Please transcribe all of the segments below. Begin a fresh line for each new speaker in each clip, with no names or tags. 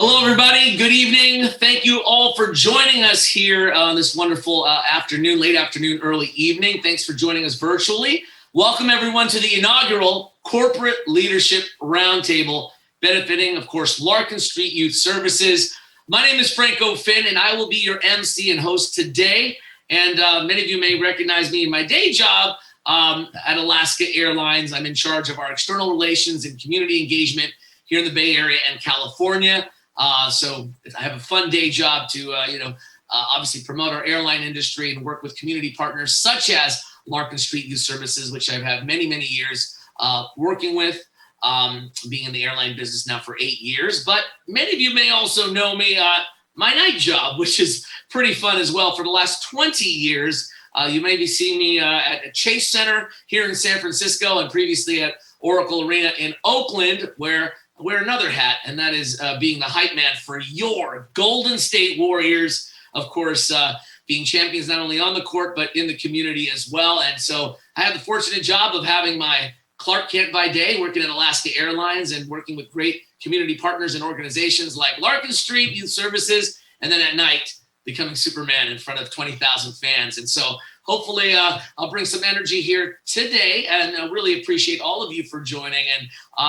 Hello, everybody. Good evening. Thank you all for joining us here on this wonderful afternoon, late afternoon, early evening. Thanks for joining us virtually. Welcome, everyone, to the inaugural Corporate Leadership Roundtable, benefiting, of course, Larkin Street Youth Services. My name is Franco Finn, and I will be your MC and host today. And many of you may recognize me in my day job at Alaska Airlines. I'm in charge of our external relations and community engagement here in the Bay Area and California. So I have a fun day job to, obviously promote our airline industry and work with community partners such as Larkin Street Youth Services, which I've had many, many years working with, being in the airline business now for 8 years. But many of you may also know me, my night job, which is pretty fun as well. For the last 20 years, you may be seeing me at Chase Center here in San Francisco and previously at Oracle Arena in Oakland, where I wear another hat, and that is being the hype man for your Golden State Warriors, of course, being champions not only on the court, but in the community as well. And so I have the fortunate job of having my Clark Kent by day, working at Alaska Airlines and working with great community partners and organizations like Larkin Street Youth Services, and then at night, becoming Superman in front of 20,000 fans. And so hopefully I'll bring some energy here today, and I really appreciate all of you for joining. And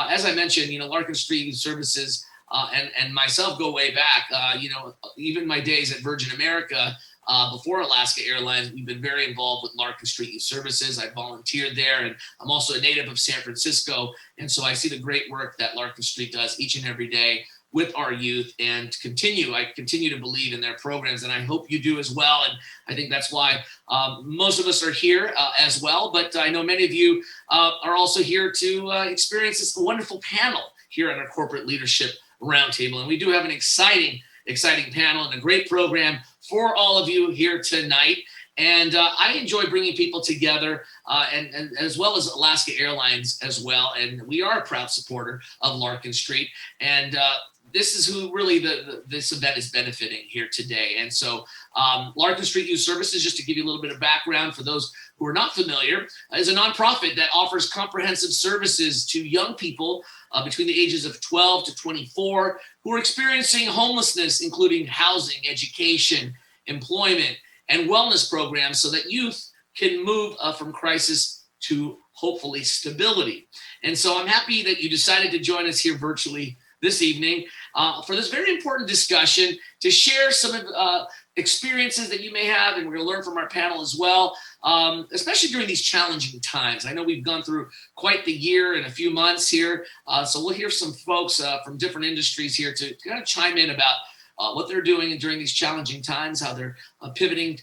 as I mentioned, Larkin Street Youth Services and myself go way back. Even my days at Virgin America before Alaska Airlines, we've been very involved with Larkin Street Youth Services. I volunteered there, and I'm also a native of San Francisco. And so I see the great work that Larkin Street does each and every day with our youth, and I continue to believe in their programs, and I hope you do as well. And I think that's why most of us are here as well. But I know many of you are also here to experience this wonderful panel here at our Corporate Leadership Roundtable. And we do have an exciting panel and a great program for all of you here tonight. And I enjoy bringing people together and as well as Alaska Airlines as well. And we are a proud supporter of Larkin Street. And this is who really this event is benefiting here today. And so Larkin Street Youth Services, just to give you a little bit of background for those who are not familiar, is a nonprofit that offers comprehensive services to young people between the ages of 12 to 24 who are experiencing homelessness, including housing, education, employment, and wellness programs so that youth can move from crisis to hopefully stability. And so I'm happy that you decided to join us here virtually this evening for this very important discussion to share some experiences that you may have, and we're going to learn from our panel as well, especially during these challenging times. I know we've gone through quite the year and a few months here, so we'll hear some folks from different industries here to kind of chime in about what they're doing during these challenging times, how they're pivoting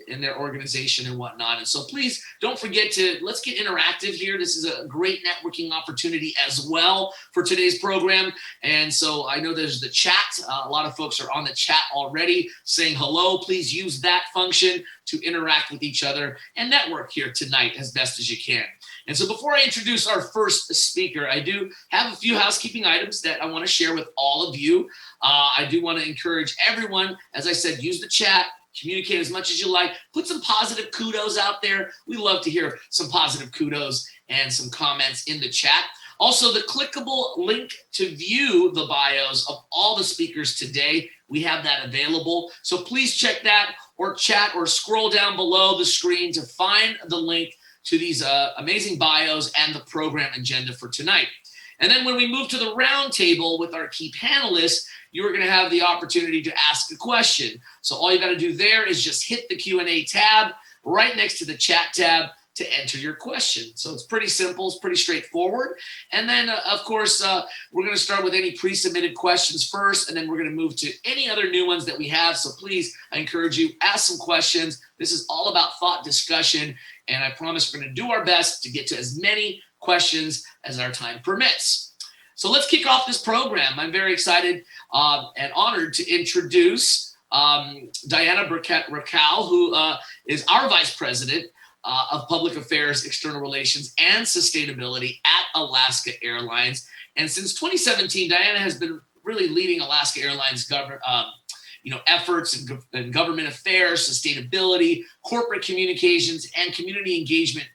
in their organization and whatnot. And so please don't forget let's get interactive here. This is a great networking opportunity as well for today's program. And so I know there's the chat. A lot of folks are on the chat already saying hello. Please use that function to interact with each other and network here tonight as best as you can. And so before I introduce our first speaker, I do have a few housekeeping items that I want to share with all of you. I do want to encourage everyone, as I said, use the chat, communicate as much as you like, put some positive kudos out there. We love to hear some positive kudos and some comments in the chat. Also, the clickable link to view the bios of all the speakers today, we have that available. So please check that or chat or scroll down below the screen to find the link to these amazing bios and the program agenda for tonight. And then when we move to the roundtable with our key panelists, you're going to have the opportunity to ask a question. So all you got to do there is just hit the Q&A tab right next to the chat tab to enter your question. So it's pretty simple, it's pretty straightforward. And then, of course, we're going to start with any pre-submitted questions first, and then we're going to move to any other new ones that we have. So please, I encourage you, ask some questions. This is all about thought discussion, and I promise we're going to do our best to get to as many questions as our time permits. So let's kick off this program. I'm very excited and honored to introduce Diana Burkett-Rakow, who is our Vice President of Public Affairs, External Relations, and Sustainability at Alaska Airlines. And since 2017, Diana has been really leading Alaska Airlines efforts in government affairs, sustainability, corporate communications, and community engagement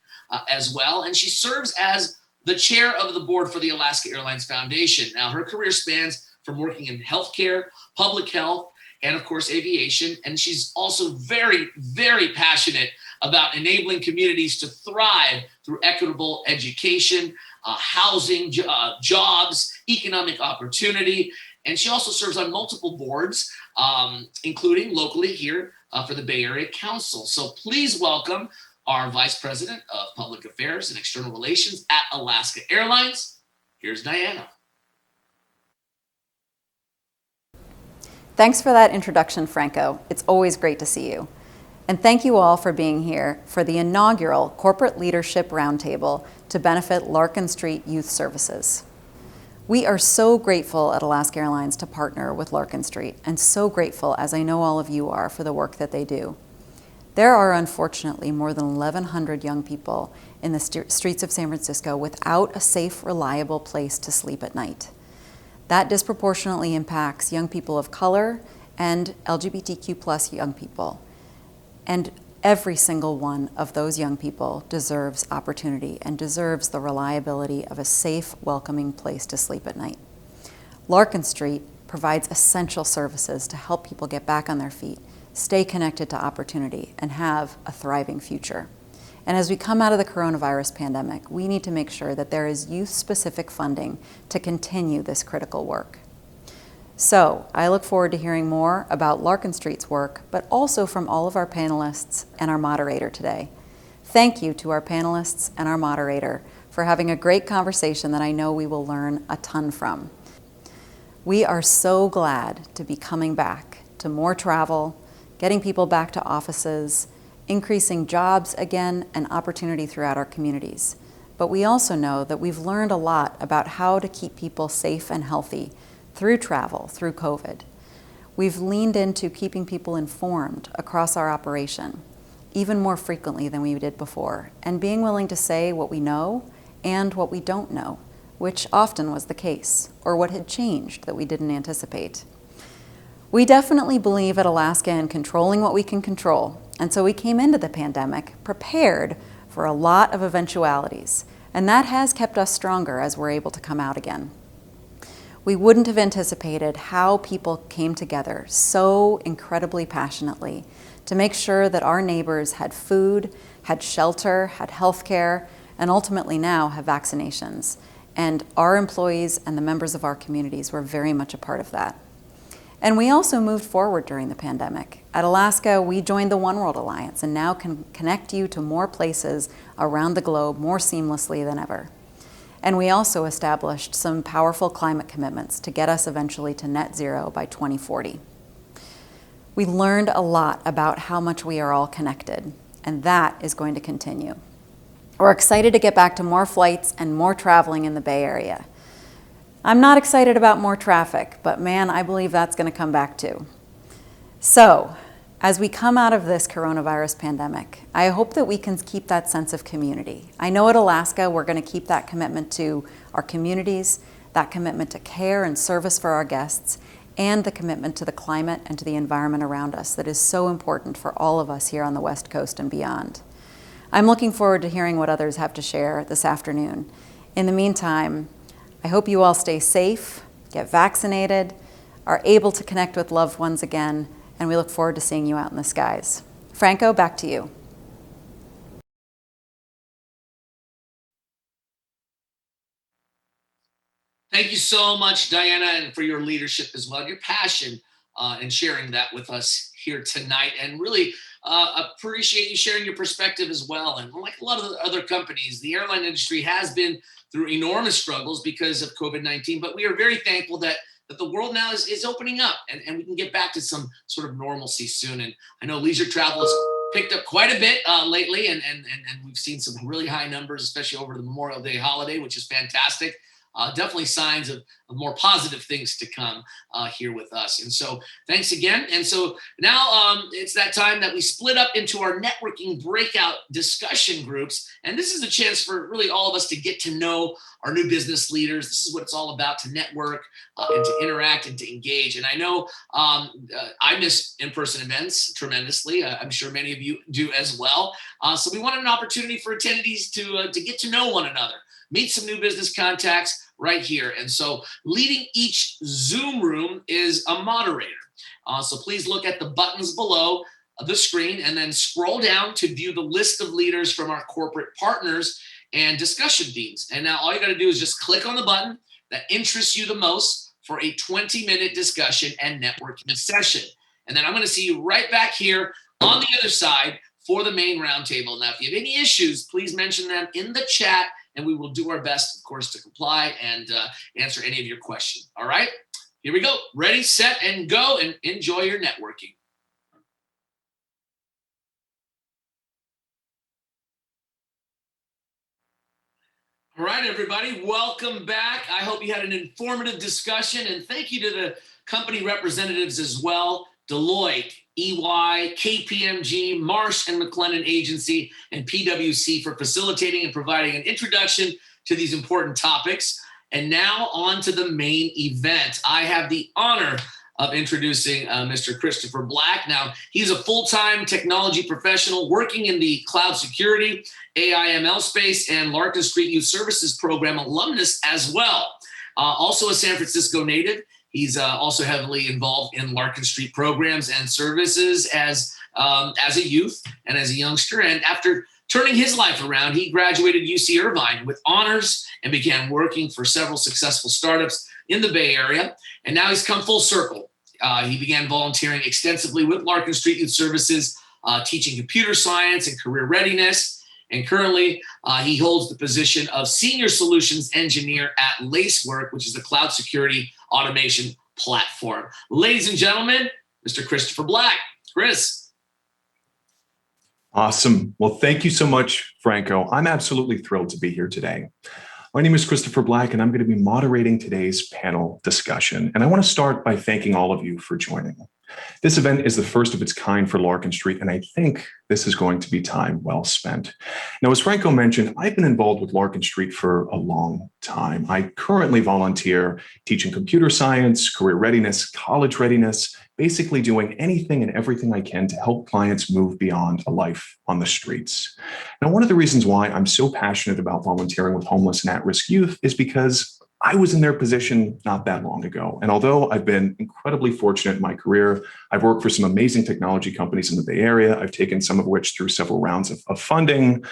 as well. And she serves as the chair of the board for the Alaska Airlines Foundation. Now, her career spans from working in healthcare, public health, and of course, aviation. And she's also very, very passionate about enabling communities to thrive through equitable education, housing, jobs, economic opportunity. And she also serves on multiple boards, including locally here for the Bay Area Council. So please welcome our Vice President of Public Affairs and External Relations at Alaska Airlines. Here's Diana.
Thanks for that introduction, Franco. It's always great to see you. And thank you all for being here for the inaugural Corporate Leadership Roundtable to benefit Larkin Street Youth Services. We are so grateful at Alaska Airlines to partner with Larkin Street, and so grateful, as I know all of you are, for the work that they do. There are unfortunately more than 1,100 young people in the streets of San Francisco without a safe, reliable place to sleep at night. That disproportionately impacts young people of color and LGBTQ+ young people. And every single one of those young people deserves opportunity and deserves the reliability of a safe, welcoming place to sleep at night. Larkin Street provides essential services to help people get back on their feet, stay connected to opportunity, and have a thriving future. And as we come out of the coronavirus pandemic, we need to make sure that there is youth-specific funding to continue this critical work. So I look forward to hearing more about Larkin Street's work, but also from all of our panelists and our moderator today. Thank you to our panelists and our moderator for having a great conversation that I know we will learn a ton from. We are so glad to be coming back to more travel, getting people back to offices, increasing jobs again, and opportunity throughout our communities. But we also know that we've learned a lot about how to keep people safe and healthy through travel, through COVID. We've leaned into keeping people informed across our operation, even more frequently than we did before, and being willing to say what we know and what we don't know, which often was the case, or what had changed that we didn't anticipate. We definitely believe at Alaska in controlling what we can control, and so we came into the pandemic prepared for a lot of eventualities, and that has kept us stronger as we're able to come out again. We wouldn't have anticipated how people came together so incredibly passionately to make sure that our neighbors had food, had shelter, had health care, and ultimately now have vaccinations. And our employees and the members of our communities were very much a part of that. And we also moved forward during the pandemic. At Alaska, we joined the One World Alliance and now can connect you to more places around the globe more seamlessly than ever. And we also established some powerful climate commitments to get us eventually to net zero by 2040. We learned a lot about how much we are all connected, and that is going to continue. We're excited to get back to more flights and more traveling in the Bay Area. I'm not excited about more traffic, but man, I believe that's going to come back too. So, as we come out of this coronavirus pandemic, I hope that we can keep that sense of community. I know at Alaska, we're going to keep that commitment to our communities, that commitment to care and service for our guests, and the commitment to the climate and to the environment around us that is so important for all of us here on the West Coast and beyond. I'm looking forward to hearing what others have to share this afternoon. In the meantime, I hope you all stay safe, get vaccinated, are able to connect with loved ones again, and we look forward to seeing you out in the skies. Franco, back to you.
Thank you so much, Diana, and for your leadership as well, your passion and sharing that with us here tonight. And really appreciate you sharing your perspective as well. And like a lot of the other companies, the airline industry has been through enormous struggles because of COVID-19, but we are very thankful that the world now is opening up and we can get back to some sort of normalcy soon. And I know leisure travel has picked up quite a bit lately, and we've seen some really high numbers, especially over the Memorial Day holiday, which is fantastic. Definitely signs of more positive things to come here with us. And so thanks again. And so now it's that time that we split up into our networking breakout discussion groups. And this is a chance for really all of us to get to know our new business leaders. This is what it's all about, to network and to interact and to engage. And I know I miss in-person events tremendously. I'm sure many of you do as well. So we wanted an opportunity for attendees to get to know one another, meet some new business contacts, right here. And so leading each Zoom room is a moderator. So please look at the buttons below the screen and then scroll down to view the list of leaders from our corporate partners and discussion themes. And now all you got to do is just click on the button that interests you the most for a 20-minute discussion and networking session. And then I'm going to see you right back here on the other side for the main roundtable. Now, if you have any issues, please mention them in the chat, and we will do our best, of course, to comply and answer any of your questions. All right, here we go. Ready, set, and go, and enjoy your networking. All right, everybody, welcome back. I hope you had an informative discussion, and thank you to the company representatives as well, Deloitte, EY, KPMG, Marsh and McLennan Agency, and PwC for facilitating and providing an introduction to these important topics. And now on to the main event. I have the honor of introducing Mr. Christopher Black. Now, he's a full-time technology professional working in the cloud security, AI/ML space, and Larkin Street Youth Services Program alumnus as well. Also a San Francisco native. He's also heavily involved in Larkin Street programs and services as a youth and as a youngster. And after turning his life around, he graduated UC Irvine with honors and began working for several successful startups in the Bay Area. And now he's come full circle. He began volunteering extensively with Larkin Street Youth Services, teaching computer science and career readiness. And currently, he holds the position of Senior Solutions Engineer at Lacework, which is the cloud security automation platform. Ladies and gentlemen, Mr. Christopher Black. Chris.
Awesome. Well, thank you so much, Franco. I'm absolutely thrilled to be here today. My name is Christopher Black, and I'm going to be moderating today's panel discussion. And I want to start by thanking all of you for joining. This event is the first of its kind for Larkin Street, and I think this is going to be time well spent. Now, as Franco mentioned, I've been involved with Larkin Street for a long time. I currently volunteer teaching computer science, career readiness, college readiness, basically doing anything and everything I can to help clients move beyond a life on the streets. Now, one of the reasons why I'm so passionate about volunteering with homeless and at-risk youth is because I was in their position not that long ago. And although I've been incredibly fortunate in my career, I've worked for some amazing technology companies in the Bay Area. I've taken some of which through several rounds of funding.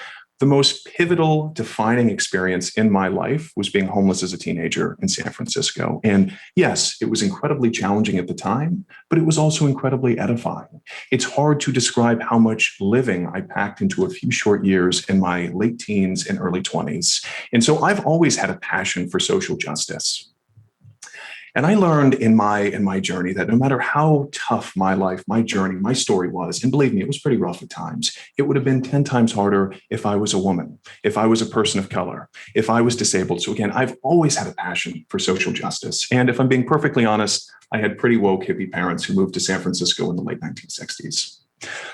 The most pivotal, defining experience in my life was being homeless as a teenager in San Francisco. And yes, it was incredibly challenging at the time, but it was also incredibly edifying. It's hard to describe how much living I packed into a few short years in my late teens and early 20s. And so I've always had a passion for social justice. And I learned in my journey that no matter how tough my life, my journey, my story was, and believe me, it was pretty rough at times, it would have been 10 times harder if I was a woman, if I was a person of color, if I was disabled. So again, I've always had a passion for social justice. And if I'm being perfectly honest, I had pretty woke hippie parents who moved to San Francisco in the late 1960s.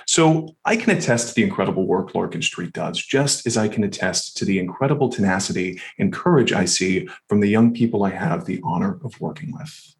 So I can attest to the incredible work Larkin Street does, just as I can attest to the incredible tenacity and courage I see from the young people I have the honor of working with.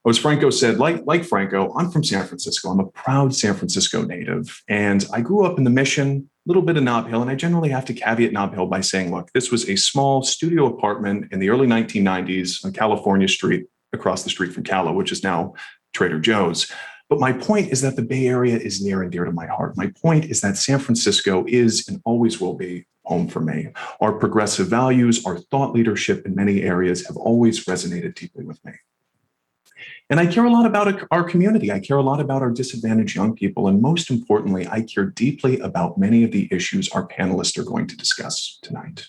As Franco said, like Franco, I'm from San Francisco. I'm a proud San Francisco native, and I grew up in the Mission, a little bit of Nob Hill, and I generally have to caveat Nob Hill by saying, look, this was a small studio apartment in the early 1990s on California Street, across the street from Cala, which is now Trader Joe's. But my point is that the Bay Area is near and dear to my heart. My point is that San Francisco is and always will be home for me. Our progressive values, our thought leadership in many areas have always resonated deeply with me. And I care a lot about our community. I care a lot about our disadvantaged young people. And most importantly, I care deeply about many of the issues our panelists are going to discuss tonight.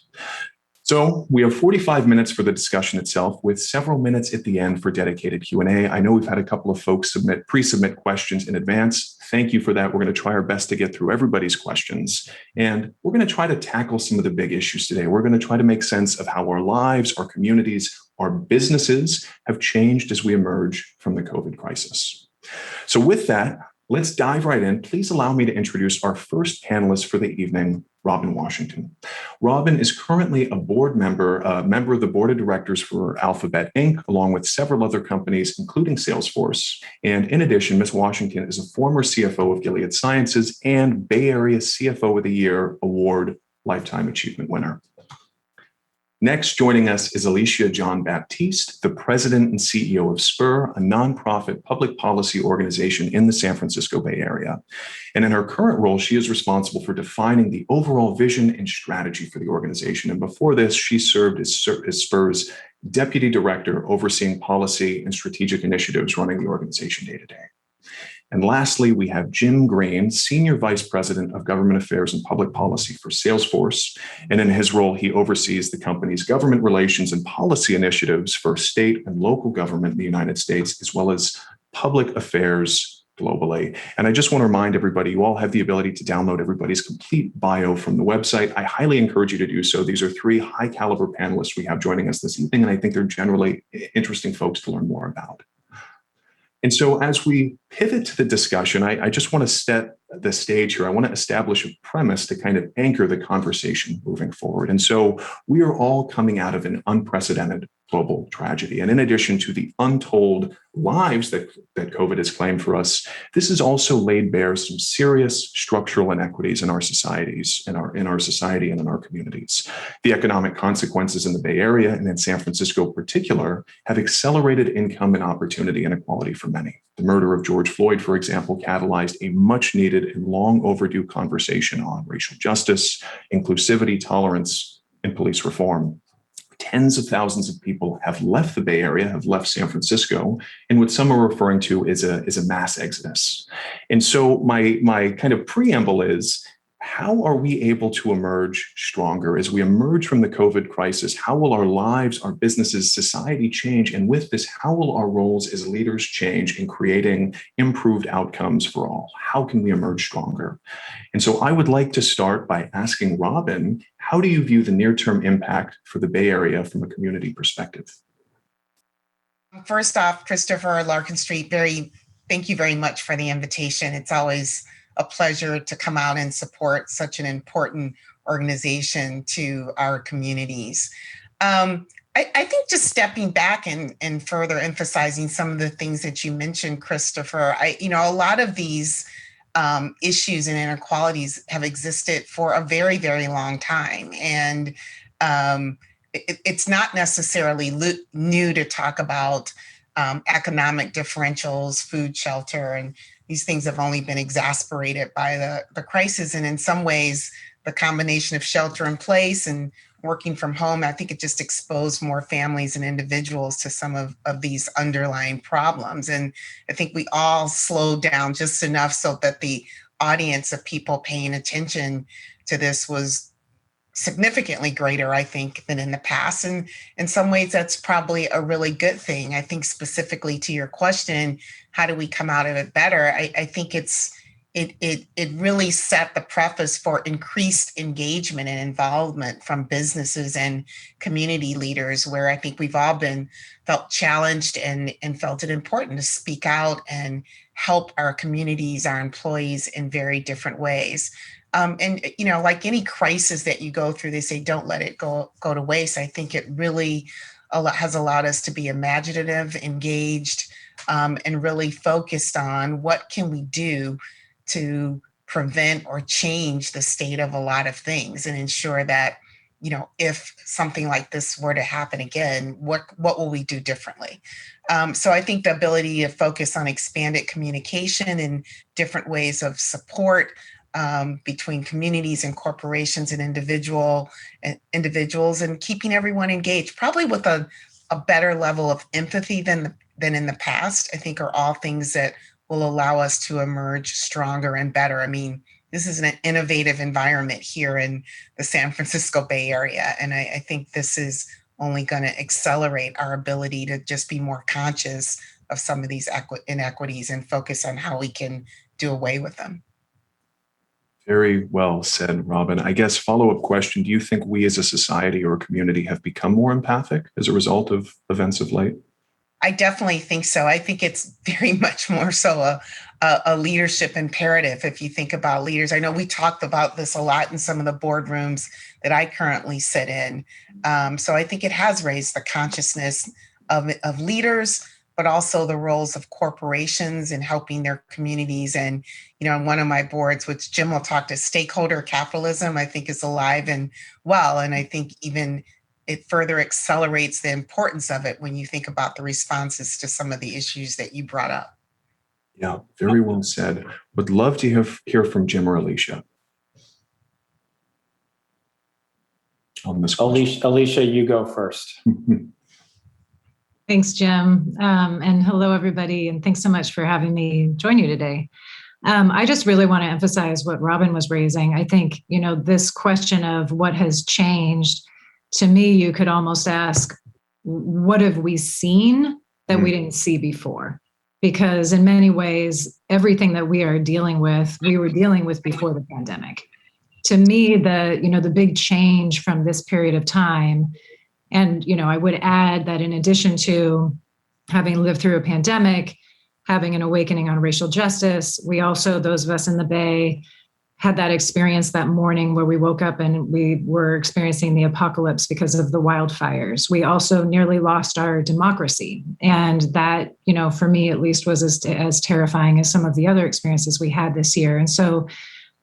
So we have 45 minutes for the discussion itself, with several minutes at the end for dedicated Q&A. I know we've had a couple of folks pre-submit questions in advance. Thank you for that. We're going to try our best to get through everybody's questions. And we're going to try to tackle some of the big issues today. We're going to try to make sense of how our lives, our communities, our businesses have changed as we emerge from the COVID crisis. So with that, let's dive right in. Please allow me to introduce our first panelist for the evening, Robin Washington. Robin is currently a board member, member of the board of directors for Alphabet Inc., along with several other companies, including Salesforce. And in addition, Ms. Washington is a former CFO of Gilead Sciences and Bay Area CFO of the Year Award Lifetime Achievement winner. Next, joining us is Alicia John-Baptiste, the president and CEO of SPUR, a nonprofit public policy organization in the San Francisco Bay Area. And in her current role, she is responsible for defining the overall vision and strategy for the organization. And before this, she served as SPUR's deputy director, overseeing policy and strategic initiatives running the organization day to day. And lastly, we have Jim Green, Senior Vice President of Government Affairs and Public Policy for Salesforce. And in his role, he oversees the company's government relations and policy initiatives for state and local government in the United States, as well as public affairs globally. And I just want to remind everybody, you all have the ability to download everybody's complete bio from the website. I highly encourage you to do so. These are three high caliber panelists we have joining us this evening, and I think they're generally interesting folks to learn more about. And so as we pivot to the discussion, I just want to set the stage here. I want to establish a premise to kind of anchor the conversation moving forward. And so we are all coming out of an unprecedented global tragedy. And in addition to the untold lives that COVID has claimed for us, this has also laid bare some serious structural inequities in our societies, in our society and in our communities. The economic consequences in the Bay Area and in San Francisco in particular have accelerated income and opportunity inequality for many. The murder of George Floyd, for example, catalyzed a much needed and long overdue conversation on racial justice, inclusivity, tolerance, and police reform. Tens of thousands of people have left the Bay Area, have left San Francisco, and what some are referring to is a mass exodus. And so my kind of preamble is, how are we able to emerge stronger as we emerge from the COVID crisis? How will our lives, our businesses, society change? And with this, how will our roles as leaders change in creating improved outcomes for all? How can we emerge stronger? And so I would like to start by asking Robin, how do you view the near-term impact for the Bay Area from a community perspective?
First off, Christopher, Larkin Street, thank you very much for the invitation. It's always a pleasure to come out and support such an important organization to our communities. I think just stepping back and further emphasizing some of the things that you mentioned, Christopher, a lot of these issues and inequalities have existed for a very, very long time. And it's not necessarily new to talk about economic differentials, food, shelter, and these things have only been exacerbated by the crisis. And in some ways, the combination of shelter in place and working from home, I think it just exposed more families and individuals to some of these underlying problems. And I think we all slowed down just enough so that the audience of people paying attention to this was significantly greater, I think, than in the past. And in some ways, that's probably a really good thing. I think specifically to your question, how do we come out of it better? I think it really set the preface for increased engagement and involvement from businesses and community leaders, where I think we've all felt challenged and felt it important to speak out and help our communities, our employees in very different ways. And, like any crisis that you go through, they say, don't let it go to waste. I think it really has allowed us to be imaginative, engaged, and really focused on what can we do to prevent or change the state of a lot of things and ensure that, if something like this were to happen again, what will we do differently? So I think the ability to focus on expanded communication and different ways of support between communities and corporations and individuals and keeping everyone engaged, probably with a better level of empathy than in the past, I think are all things that will allow us to emerge stronger and better. I mean, this is an innovative environment here in the San Francisco Bay Area. And I think this is only going to accelerate our ability to just be more conscious of some of these inequities and focus on how we can do away with them.
Very well said, Robin. I guess follow-up question, do you think we as a society or a community have become more empathic as a result of events of late?
I definitely think so. I think it's very much more so a leadership imperative. If you think about leaders, I know we talked about this a lot in some of the boardrooms that I currently sit in. So I think it has raised the consciousness of leaders, but also the roles of corporations in helping their communities. And, on one of my boards, which Jim will talk to, stakeholder capitalism, I think is alive and well. And I think even it further accelerates the importance of it when you think about the responses to some of the issues that you brought up.
Yeah, very well said. Would love to hear from Jim or Alicia on this question.
Alicia, you go first.
Thanks, Jim. And hello, everybody. And thanks so much for having me join you today. I just really want to emphasize what Robin was raising. I think, this question of what has changed, to me, you could almost ask, what have we seen that we didn't see before? Because in many ways, everything that we are dealing with, we were dealing with before the pandemic. To me, the big change from this period of time, and, I would add that in addition to having lived through a pandemic, having an awakening on racial justice, we also, those of us in the Bay, had that experience that morning where we woke up and we were experiencing the apocalypse because of the wildfires. We also nearly lost our democracy. And that, for me at least, was as terrifying as some of the other experiences we had this year. And so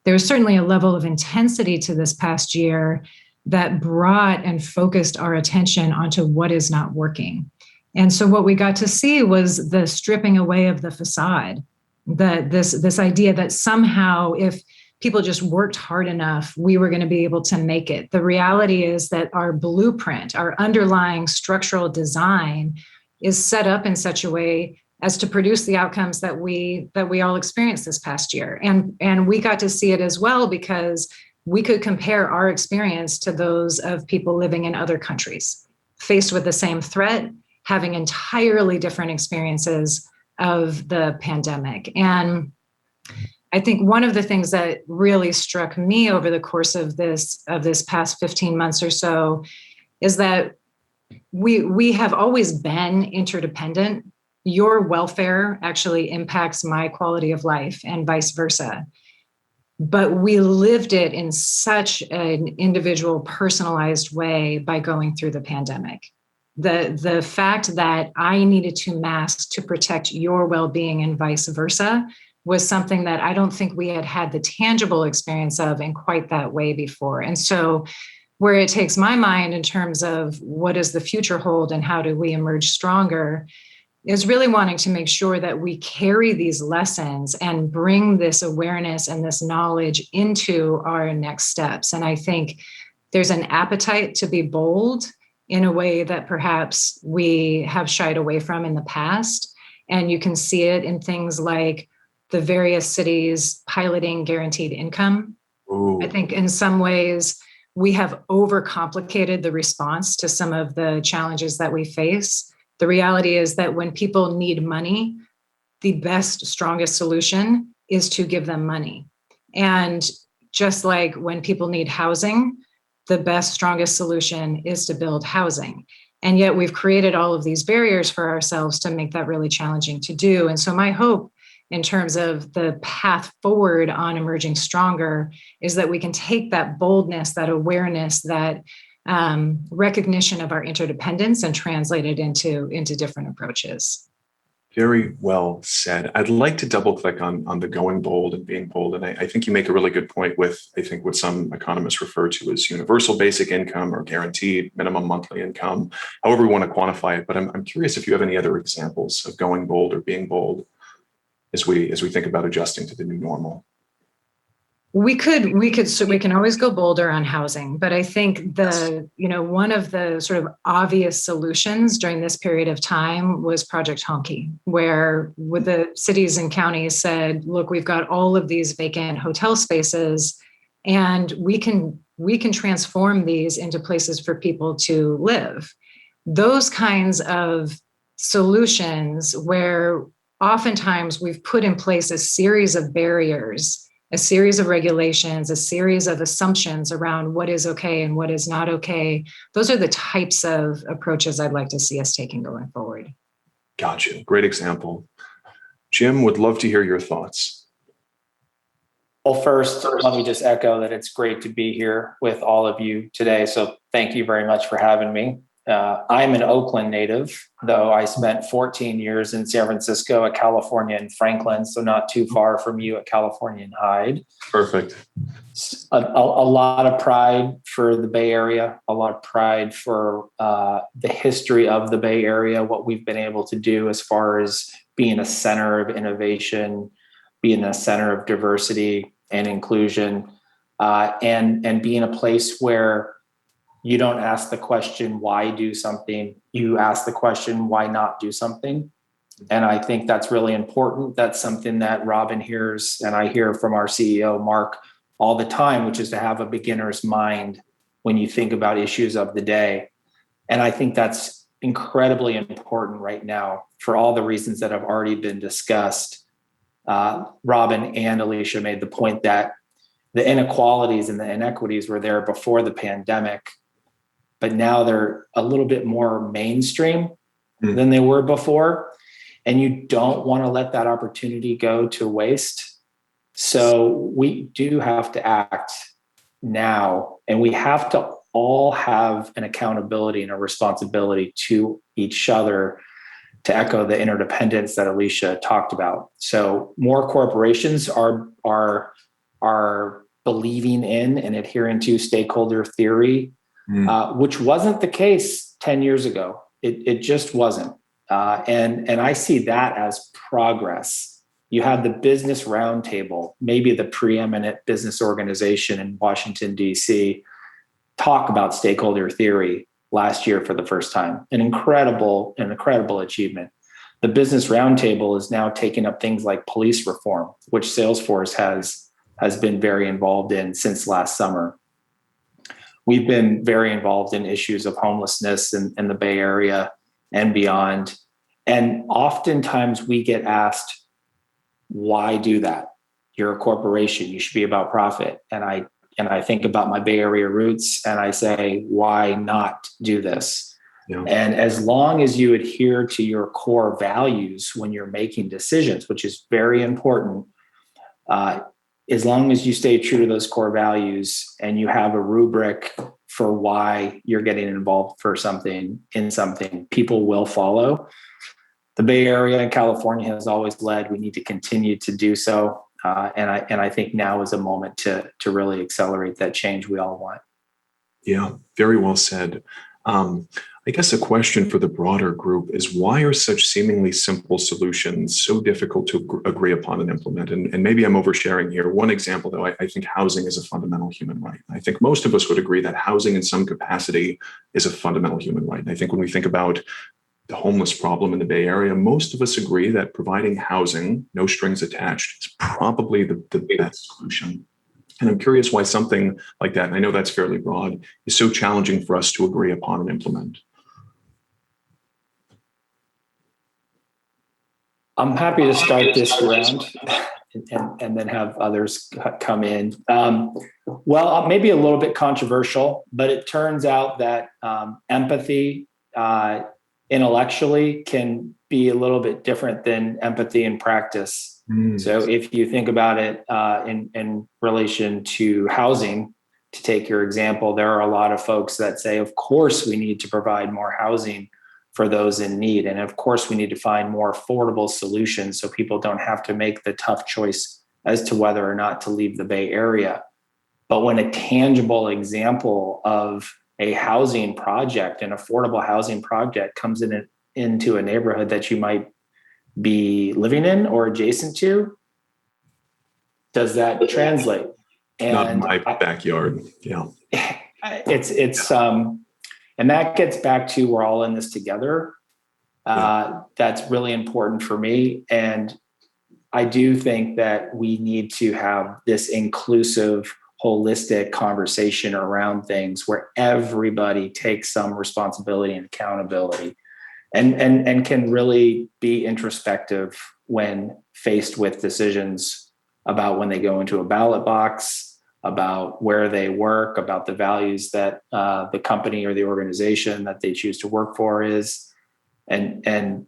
there's certainly a level of intensity to this past year that brought and focused our attention onto what is not working. And so what we got to see was the stripping away of the facade, that this idea that somehow if people just worked hard enough, we were going to be able to make it. The reality is that our blueprint, our underlying structural design is set up in such a way as to produce the outcomes that we all experienced this past year. And we got to see it as well because we could compare our experience to those of people living in other countries, faced with the same threat, having entirely different experiences of the pandemic. And I think one of the things that really struck me over the course of this past 15 months or so is that we have always been interdependent. Your welfare actually impacts my quality of life and vice versa. But we lived it in such an individual, personalized way by going through the pandemic. The fact that I needed to mask to protect your well-being and vice versa was something that I don't think we had the tangible experience of in quite that way before. And so where it takes my mind in terms of what does the future hold and how do we emerge stronger is really wanting to make sure that we carry these lessons and bring this awareness and this knowledge into our next steps. And I think there's an appetite to be bold in a way that perhaps we have shied away from in the past. And you can see it in things like the various cities piloting guaranteed income. Ooh. I think in some ways we have overcomplicated the response to some of the challenges that we face. The reality is that when people need money, the best, strongest solution is to give them money. And just like when people need housing, the best, strongest solution is to build housing. And yet we've created all of these barriers for ourselves to make that really challenging to do. And so my hope in terms of the path forward on emerging stronger is that we can take that boldness, that awareness, that recognition of our interdependence and translate it into different approaches.
Very well said. I'd like to double click on the going bold and being bold. And I think you make a really good point with, I think, what some economists refer to as universal basic income or guaranteed minimum monthly income, however we want to quantify it. But I'm curious if you have any other examples of going bold or being bold as we think about adjusting to the new normal.
We can always go bolder on housing, but I think one of the sort of obvious solutions during this period of time was Project Honky, where with the cities and counties said, look, we've got all of these vacant hotel spaces and we can transform these into places for people to live. Those kinds of solutions where oftentimes we've put in place a series of barriers, a series of regulations, a series of assumptions around what is okay and what is not okay. Those are the types of approaches I'd like to see us taking going forward.
Gotcha. Great example. Jim, would love to hear your thoughts.
Well, first, let me just echo that it's great to be here with all of you today. So thank you very much for having me. I'm an Oakland native, though I spent 14 years in San Francisco, at California and Franklin, so not too far from you at California and Hyde.
Perfect.
A lot of pride for the Bay Area, a lot of pride for the history of the Bay Area, what we've been able to do as far as being a center of innovation, being a center of diversity and inclusion, and being a place where you don't ask the question, why do something? You ask the question, why not do something? And I think that's really important. That's something that Robin hears, and I hear from our CEO, Mark, all the time, which is to have a beginner's mind when you think about issues of the day. And I think that's incredibly important right now for all the reasons that have already been discussed. Robin and Alicia made the point that the inequalities and the inequities were there before the pandemic, but now they're a little bit more mainstream than they were before. And you don't want to let that opportunity go to waste. So we do have to act now, and we have to all have an accountability and a responsibility to each other, to echo the interdependence that Alicia talked about. So more corporations are believing in and adhering to stakeholder theory, which wasn't the case 10 years ago. It just wasn't. And I see that as progress. You have the Business Roundtable, maybe the preeminent business organization in Washington, D.C., talk about stakeholder theory last year for the first time. An incredible achievement. The Business Roundtable is now taking up things like police reform, which Salesforce has been very involved in since last summer. We've been very involved in issues of homelessness in the Bay Area and beyond. And oftentimes we get asked, why do that? You're a corporation, you should be about profit. And I think about my Bay Area roots and I say, why not do this? Yeah. And as long as you adhere to your core values when you're making decisions, which is very important, as long as you stay true to those core values and you have a rubric for why you're getting involved for something, people will follow. The Bay Area and California has always led. We need to continue to do so. And I think now is a moment to really accelerate that change we all want.
Yeah, very well said. I guess a question for the broader group is, why are such seemingly simple solutions so difficult to agree upon and implement? And maybe I'm oversharing here. One example, though, I think housing is a fundamental human right. I think most of us would agree that housing in some capacity is a fundamental human right. And I think when we think about the homeless problem in the Bay Area, most of us agree that providing housing, no strings attached, is probably the best solution. And I'm curious why something like that, and I know that's fairly broad, is so challenging for us to agree upon and implement.
I'm happy to start this round and then have others come in. Well, maybe a little bit controversial, but it turns out that empathy intellectually can be a little bit different than empathy in practice. So if you think about it in relation to housing, to take your example, there are a lot of folks that say, of course, we need to provide more housing for those in need. And of course, we need to find more affordable solutions so people don't have to make the tough choice as to whether or not to leave the Bay Area. But when a tangible example of a housing project, an affordable housing project, comes into a neighborhood that you might be living in or adjacent to, does that translate? And
not in my backyard. Yeah.
And that gets back to, we're all in this together. That's really important for me. And I do think that we need to have this inclusive, holistic conversation around things where everybody takes some responsibility and accountability and can really be introspective when faced with decisions about when they go into a ballot box, about where they work, about the values that the company or the organization that they choose to work for is, and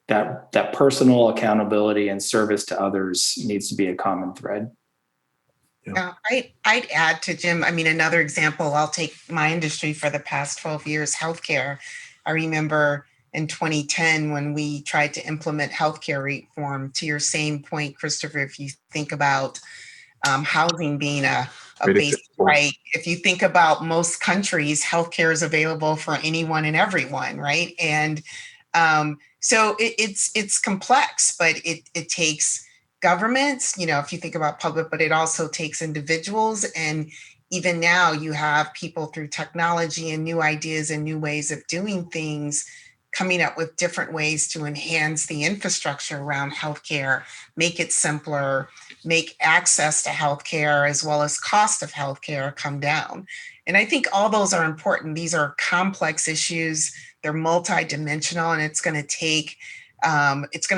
that personal accountability and service to others needs to be a common thread.
Yeah, I'd add to Jim. I mean, another example, I'll take my industry for the past 12 years, healthcare. I remember in 2010 when we tried to implement healthcare reform. To your same point, Christopher, if you think about housing being a basic right, if you think about most countries, healthcare is available for anyone and everyone, right? And so it's complex, but it takes governments, if you think about public, but it also takes individuals. And even now you have people through technology and new ideas and new ways of doing things coming up with different ways to enhance the infrastructure around healthcare, make it simpler, make access to healthcare as well as cost of healthcare come down. And I think all those are important. These are complex issues. They're multidimensional, and it's going to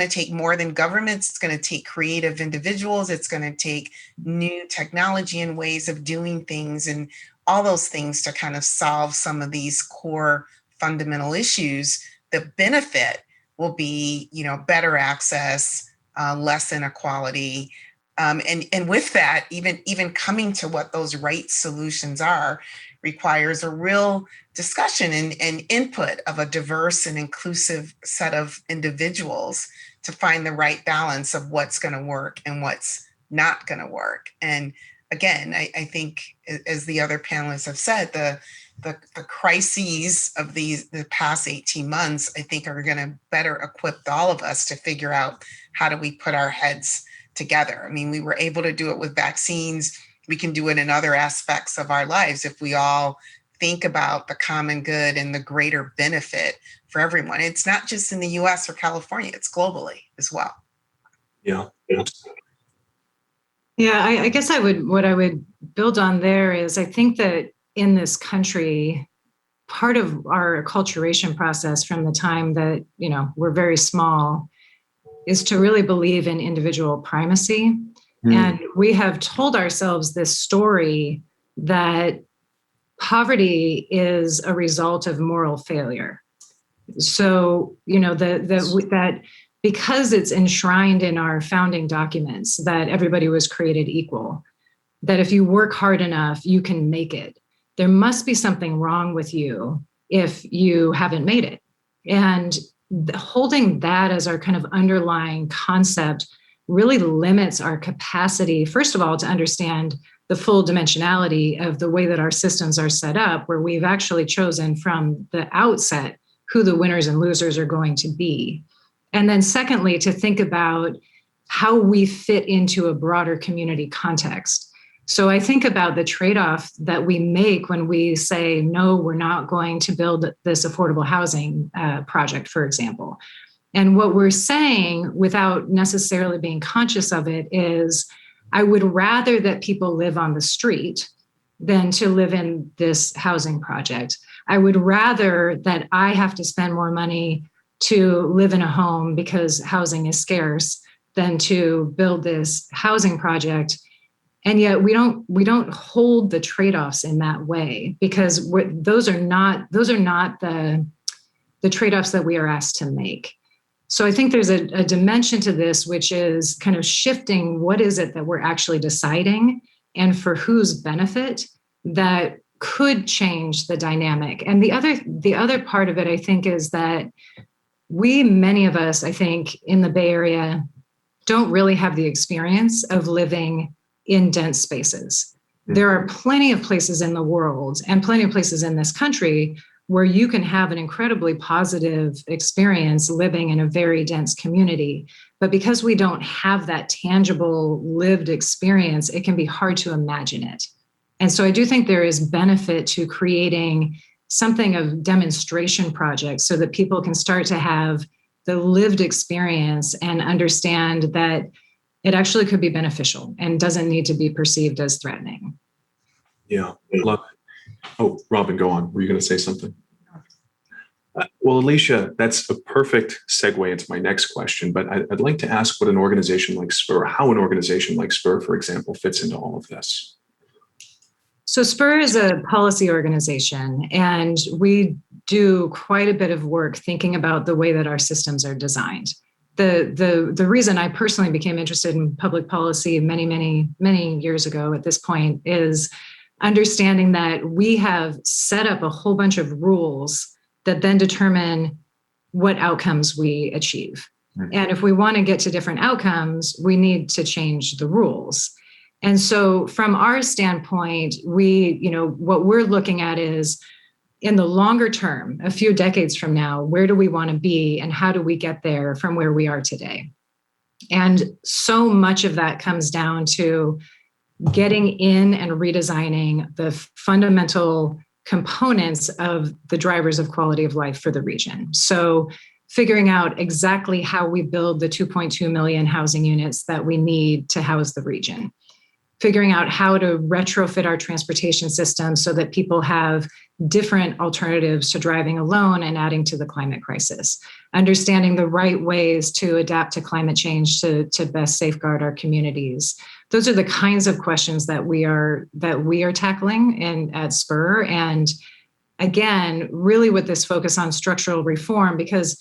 take more than governments. It's going to take creative individuals. It's going to take new technology and ways of doing things, and all those things to kind of solve some of these core fundamental issues. The benefit will be, better access, less inequality. And with that, even coming to what those right solutions are requires a real discussion and input of a diverse and inclusive set of individuals to find the right balance of what's going to work and what's not going to work. And again, I think, as the other panelists have said, the crises of the past 18 months, I think, are going to better equip all of us to figure out how do we put our heads together. I mean, we were able to do it with vaccines. We can do it in other aspects of our lives if we all think about the common good and the greater benefit for everyone. It's not just in the US or California, it's globally as well.
Yeah.
Yeah, I guess what I would build on there is, I think that in this country, part of our acculturation process from the time that, we're very small is to really believe in individual primacy. And we have told ourselves this story that poverty is a result of moral failure. So, that because it's enshrined in our founding documents that everybody was created equal, that if you work hard enough, you can make it. There must be something wrong with you if you haven't made it. And holding that as our kind of underlying concept really limits our capacity, first of all, to understand the full dimensionality of the way that our systems are set up, where we've actually chosen from the outset who the winners and losers are going to be. And then secondly, to think about how we fit into a broader community context. So I think about the trade-off that we make when we say, no, we're not going to build this affordable housing project, for example. And what we're saying, without necessarily being conscious of it, is I would rather that people live on the street than to live in this housing project. I would rather that I have to spend more money to live in a home because housing is scarce than to build this housing project. And yet we don't hold the trade-offs in that way, because those are not the trade-offs that we are asked to make. So I think there's a dimension to this, which is kind of shifting what is it that we're actually deciding and for whose benefit, that could change the dynamic. And the other part of it, I think, is that many of us, I think, in the Bay Area don't really have the experience of living in dense spaces. There are plenty of places in the world and plenty of places in this country where you can have an incredibly positive experience living in a very dense community. But because we don't have that tangible lived experience, it can be hard to imagine it. And so I do think there is benefit to creating something of demonstration projects so that people can start to have the lived experience and understand that it actually could be beneficial and doesn't need to be perceived as threatening.
Yeah, love it. Oh, Robin, go on. Were you going to say something? Well, Alicia, that's a perfect segue into my next question, but I'd like to ask what an organization like SPUR, how an organization like SPUR, for example, fits into all of this.
So SPUR is a policy organization, and we do quite a bit of work thinking about the way that our systems are designed. The reason I personally became interested in public policy many years ago at this point is understanding that we have set up a whole bunch of rules that then determine what outcomes we achieve. And if we want to get to different outcomes, we need to change the rules. And so from our standpoint, what we're looking at is, in the longer term, a few decades from now, where do we want to be and how do we get there from where we are today? And so much of that comes down to getting in and redesigning the fundamental components of the drivers of quality of life for the region. So figuring out exactly how we build the 2.2 million housing units that we need to house the region. Figuring out how to retrofit our transportation system so that people have different alternatives to driving alone and adding to the climate crisis. Understanding the right ways to adapt to climate change to best safeguard our communities. Those are the kinds of questions that we are tackling at SPUR. And again, really with this focus on structural reform, because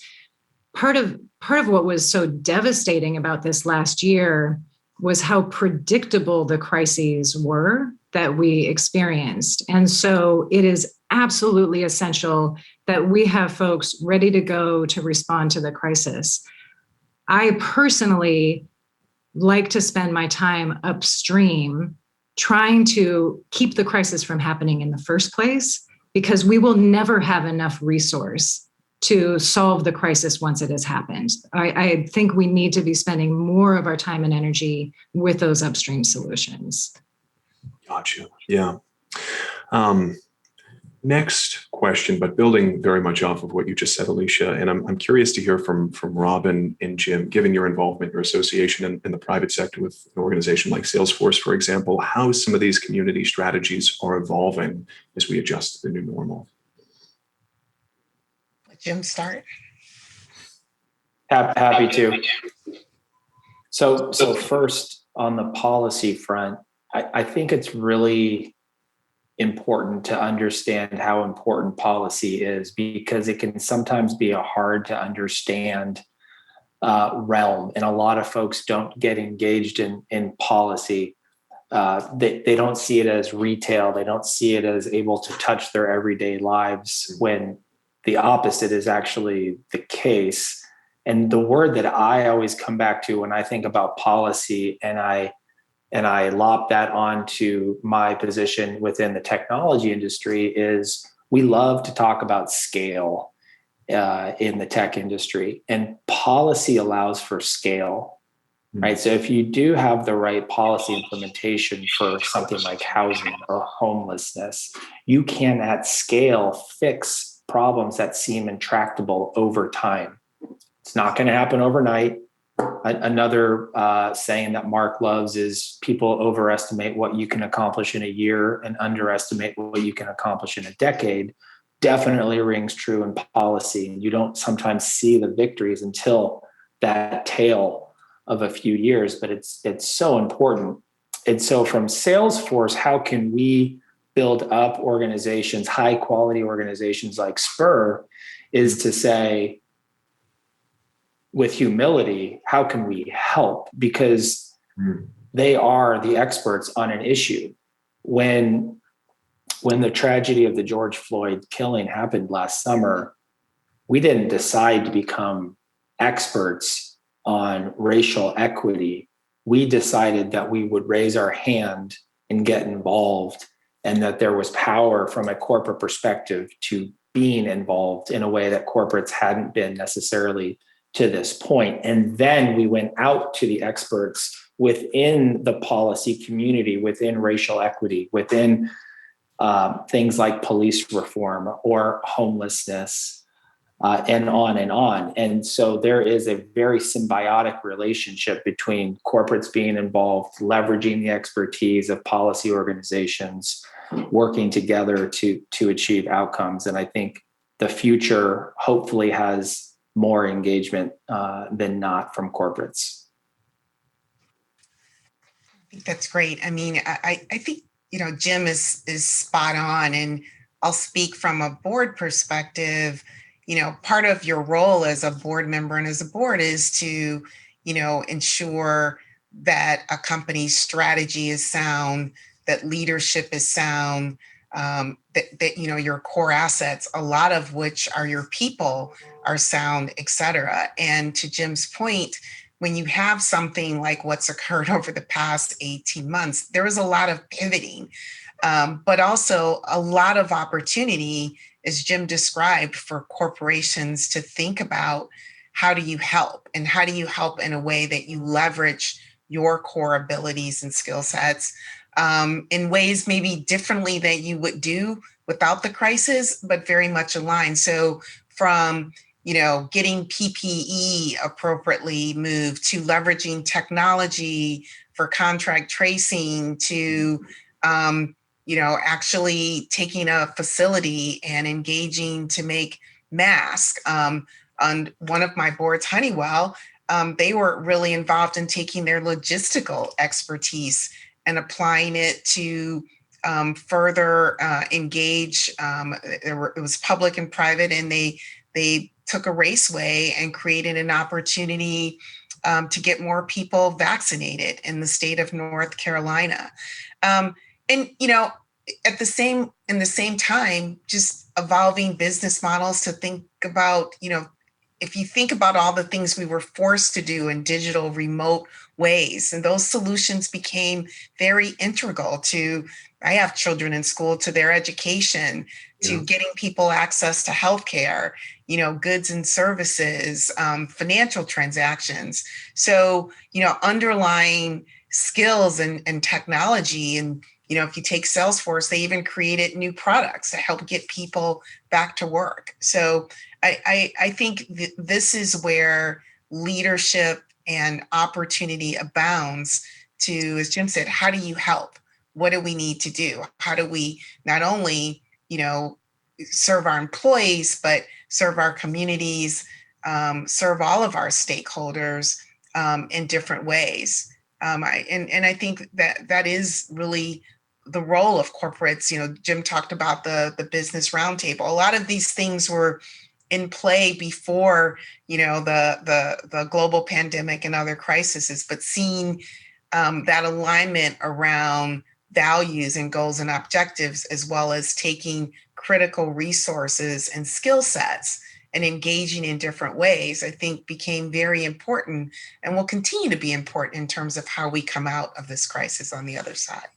part of what was so devastating about this last year was how predictable the crises were that we experienced. And so it is absolutely essential that we have folks ready to go to respond to the crisis. I personally like to spend my time upstream trying to keep the crisis from happening in the first place, because we will never have enough resource to solve the crisis once it has happened. I think we need to be spending more of our time and energy with those upstream solutions.
Gotcha. Yeah. Next question, but building very much off of what you just said, Alicia, and I'm curious to hear from Robin and Jim, given your involvement, your association in the private sector with an organization like Salesforce, for example, how some of these community strategies are evolving as we adjust to the new normal.
Jim, start.
Happy to. So first, on the policy front, I think it's really important to understand how important policy is, because it can sometimes be a hard to understand realm, and a lot of folks don't get engaged in policy. They don't see it as retail. They don't see it as able to touch their everyday lives, when the opposite is actually the case. And the word that I always come back to when I think about policy, and I lop that onto my position within the technology industry, is we love to talk about scale in the tech industry, and policy allows for scale, right? So if you do have the right policy implementation for something like housing or homelessness, you can at scale fix problems that seem intractable over time. It's not going to happen overnight. Another saying that Mark loves is, people overestimate what you can accomplish in a year and underestimate what you can accomplish in a decade. Definitely rings true in policy. You don't sometimes see the victories until that tail of a few years, but it's so important. And so from Salesforce, how can we build up organizations, high quality organizations like SPUR, is to say, with humility, how can we help? Because they are the experts on an issue. When the tragedy of the George Floyd killing happened last summer, we didn't decide to become experts on racial equity. We decided that we would raise our hand and get involved, and that there was power from a corporate perspective to being involved in a way that corporates hadn't been necessarily to this point. And then we went out to the experts within the policy community, within racial equity, within things like police reform or homelessness, and on and on. And so there is a very symbiotic relationship between corporates being involved, leveraging the expertise of policy organizations, working together to achieve outcomes. And I think the future hopefully has more engagement than not from corporates.
I think that's great. I mean, I think, Jim is spot on, and I'll speak from a board perspective. Part of your role as a board member and as a board is to, ensure that a company's strategy is sound, that leadership is sound, that your core assets, a lot of which are your people, are sound, et cetera. And to Jim's point, when you have something like what's occurred over the past 18 months, there was a lot of pivoting, but also a lot of opportunity, as Jim described, for corporations to think about how do you help, and how do you help in a way that you leverage your core abilities and skill sets in ways maybe differently that you would do without the crisis, but very much aligned. So from getting PPE appropriately moved, to leveraging technology for contract tracing, to actually taking a facility and engaging to make masks. On one of my boards, Honeywell, they were really involved in taking their logistical expertise and applying it to further engage. It was public and private, and they took a raceway and created an opportunity to get more people vaccinated in the state of North Carolina. And at the same time, just evolving business models to think about, if you think about all the things we were forced to do in digital remote ways, and those solutions became very integral to, I have children in school, to their education, to getting people access to healthcare, goods and services, financial transactions. So, underlying skills and technology, and if you take Salesforce, they even created new products to help get people back to work. So I think this is where leadership and opportunity abounds to, as Jim said, how do you help? What do we need to do? How do we not only, serve our employees, but serve our communities, serve all of our stakeholders in different ways? I think that is really the role of corporates. Jim talked about the business roundtable. A lot of these things were in play before, the global pandemic and other crises, but seeing that alignment around values and goals and objectives, as well as taking critical resources and skill sets and engaging in different ways, I think became very important and will continue to be important in terms of how we come out of this crisis on the other side.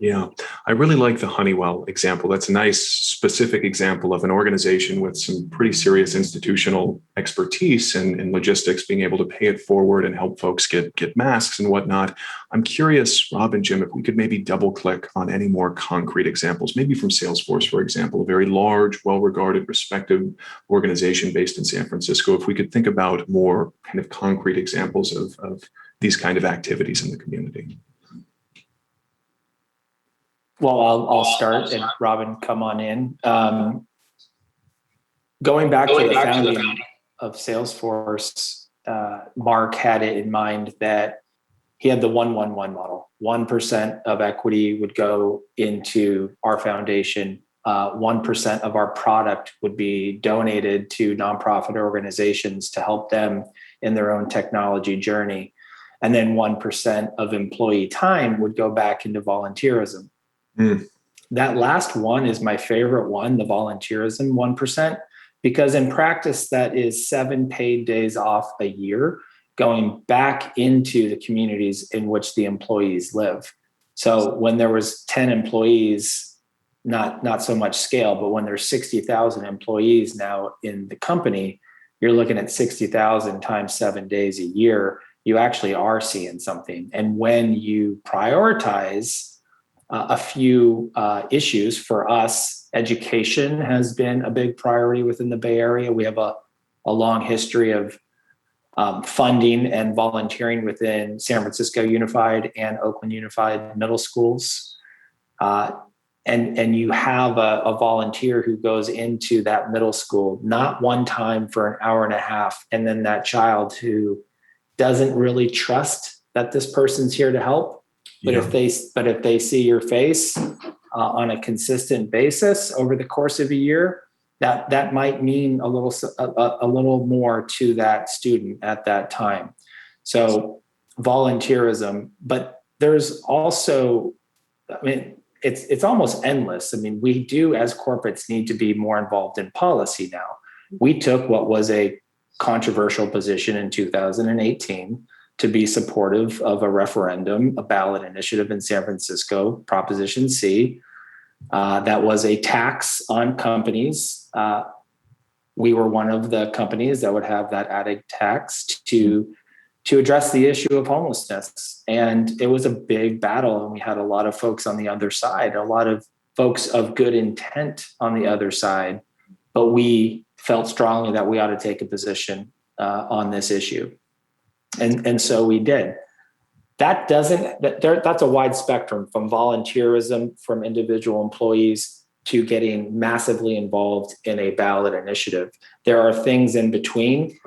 Yeah, I really like the Honeywell example. That's a nice specific example of an organization with some pretty serious institutional expertise in logistics being able to pay it forward and help folks get masks and whatnot. I'm curious, Rob and Jim, if we could maybe double click on any more concrete examples, maybe from Salesforce, for example, a very large, well-regarded, respected organization based in San Francisco. If we could think about more kind of concrete examples of these kind of activities in the community.
Well, I'll start, and Robin, come on in. Going back to the founding of Salesforce, Mark had it in mind that he had the 1-1-1 model. 1% of equity would go into our foundation. 1% of our product would be donated to nonprofit organizations to help them in their own technology journey. And then 1% of employee time would go back into volunteerism. That last one is my favorite one, the volunteerism 1%, because in practice, that is 7 paid days off a year going back into the communities in which the employees live. So when there was 10 employees, not so much scale, but when there's 60,000 employees now in the company, you're looking at 60,000 times 7 days a year. You actually are seeing something. And when you prioritize a few issues for us, education has been a big priority within the Bay Area. We have a long history of funding and volunteering within San Francisco Unified and Oakland Unified middle schools. And you have a volunteer who goes into that middle school, not one time for an hour and a half, and then that child who doesn't really trust that this person's here to help. But if they see your face on a consistent basis over the course of a year, that might mean a little more to that student at that time. So volunteerism, but there's also, it's almost endless. I mean, we do as corporates need to be more involved in policy now. We took what was a controversial position in 2018 to be supportive of a referendum, a ballot initiative in San Francisco, Proposition C, that was a tax on companies. We were one of the companies that would have that added tax to address the issue of homelessness. And it was a big battle. And we had a lot of folks on the other side, a lot of folks of good intent on the other side. But we felt strongly that we ought to take a position on this issue. And so we did. That's a wide spectrum, from volunteerism, from individual employees, to getting massively involved in a ballot initiative. There are things in between.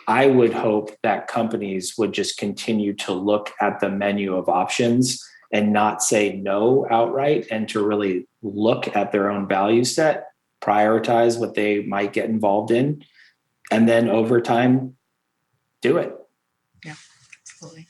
I would hope that companies would just continue to look at the menu of options and not say no outright, and to really look at their own value set, prioritize what they might get involved in, and then over time, do it.
Yeah, absolutely.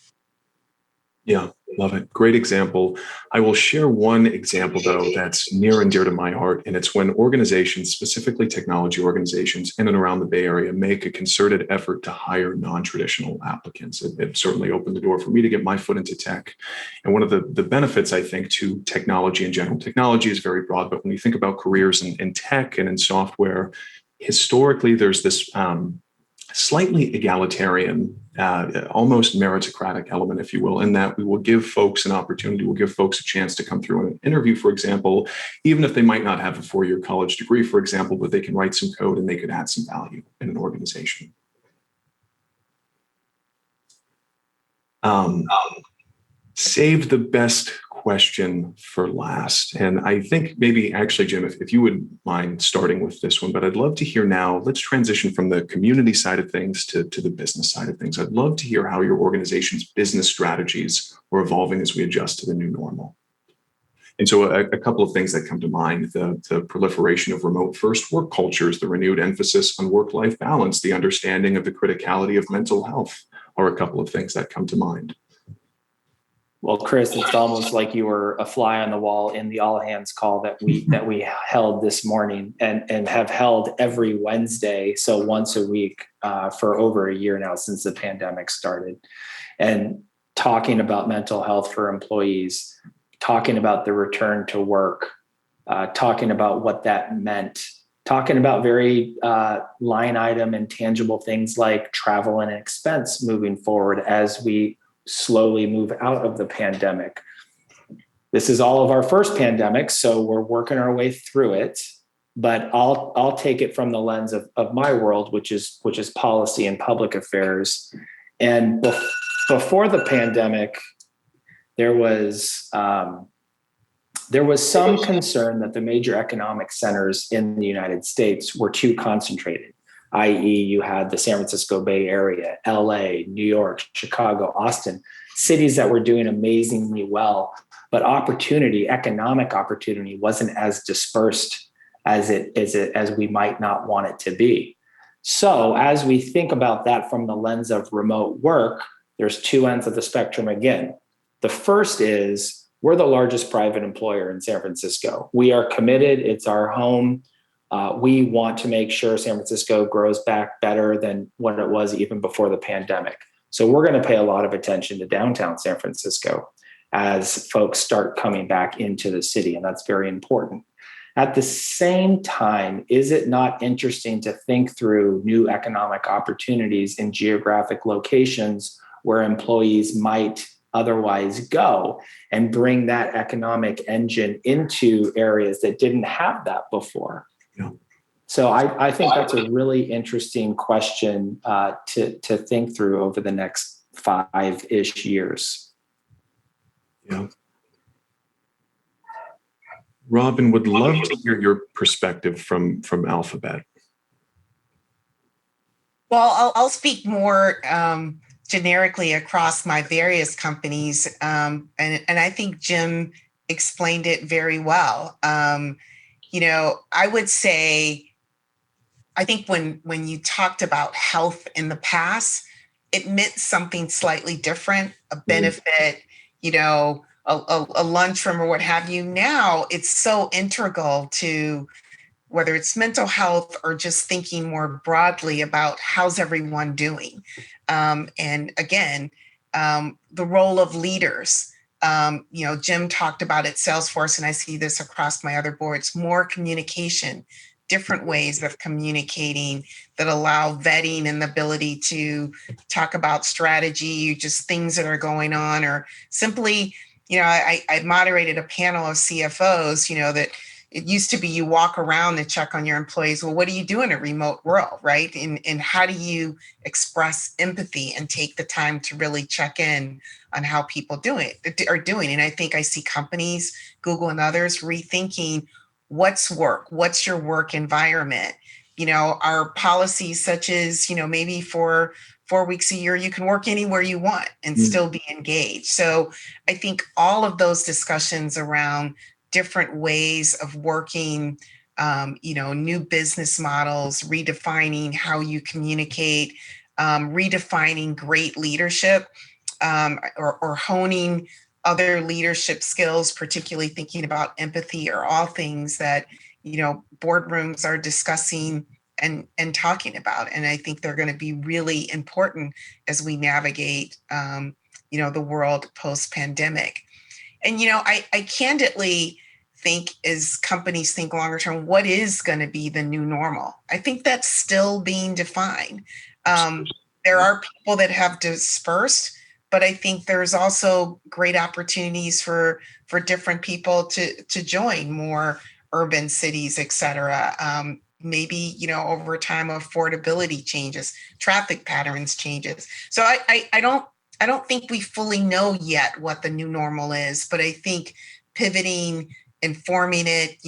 Yeah, love it. Great example. I will share one example, though, that's near and dear to my heart. And it's when organizations, specifically technology organizations in and around the Bay Area, make a concerted effort to hire non-traditional applicants. It certainly opened the door for me to get my foot into tech. And one of the benefits, I think, to technology in general, technology is very broad, but when you think about careers in tech and in software, historically, there's this slightly egalitarian, almost meritocratic element, if you will, in that we will give folks an opportunity, we'll give folks a chance to come through an interview, for example, even if they might not have a 4-year college degree, for example, but they can write some code and they could add some value in an organization. Save the best question for last. And I think maybe actually, Jim, if you would mind starting with this one, but I'd love to hear now, let's transition from the community side of things to the business side of things. I'd love to hear how your organization's business strategies are evolving as we adjust to the new normal. And so a couple of things that come to mind: the proliferation of remote first work cultures, the renewed emphasis on work-life balance, the understanding of the criticality of mental health are a couple of things that come to mind.
Well, Chris, it's almost like you were a fly on the wall in the all hands call that we held this morning and have held every Wednesday, so once a week, for over a year now since the pandemic started, and talking about mental health for employees, talking about the return to work, talking about what that meant, talking about very line item and tangible things like travel and expense moving forward as we slowly move out of the pandemic. This is all of our first pandemic, so we're working our way through it. But I'll take it from the lens of my world, which is policy and public affairs. And before the pandemic, there was some concern that the major economic centers in the United States were too concentrated, i.e., you had the San Francisco Bay Area, LA, New York, Chicago, Austin, cities that were doing amazingly well, but economic opportunity wasn't as dispersed as we might not want it to be. So as we think about that from the lens of remote work, there's two ends of the spectrum again. The first is we're the largest private employer in San Francisco. We are committed. It's our home. We want to make sure San Francisco grows back better than what it was even before the pandemic. So we're going to pay a lot of attention to downtown San Francisco as folks start coming back into the city, and that's very important. At the same time, is it not interesting to think through new economic opportunities in geographic locations where employees might otherwise go, and bring that economic engine into areas that didn't have that before?
Yeah.
So I think that's a really interesting question to think through over the next 5-ish years.
Yeah. Robin, would love to hear your perspective from Alphabet.
Well, I'll speak more generically across my various companies, and I think Jim explained it very well. I would say, I think when you talked about health in the past, it meant something slightly different, a benefit, a lunchroom or what have you. Now it's so integral to whether it's mental health or just thinking more broadly about how's everyone doing. And again, the role of leaders. Jim talked about at Salesforce, and I see this across my other boards, more communication, different ways of communicating that allow vetting and the ability to talk about strategy, just things that are going on, or simply, I moderated a panel of CFOs, that it used to be you walk around to check on your employees. Well, what do you do in a remote world, right? And how do you express empathy and take the time to really check in on how people are doing? And I think I see companies, Google and others, rethinking what's work, what's your work environment. Our policies such as, maybe for 4 weeks a year, you can work anywhere you want and still be engaged. So I think all of those discussions around different ways of working, new business models, redefining how you communicate, redefining great leadership, or honing other leadership skills, particularly thinking about empathy, are all things that, boardrooms are discussing and talking about. And I think they're going to be really important as we navigate, the world post-pandemic. And, I candidly think, as companies think longer term, what is going to be the new normal? I think that's still being defined. There are people that have dispersed, but I think there's also great opportunities for different people to join more urban cities, et cetera. Maybe, over time, affordability changes, traffic patterns changes. So I don't think we fully know yet what the new normal is, but I think pivoting, informing it,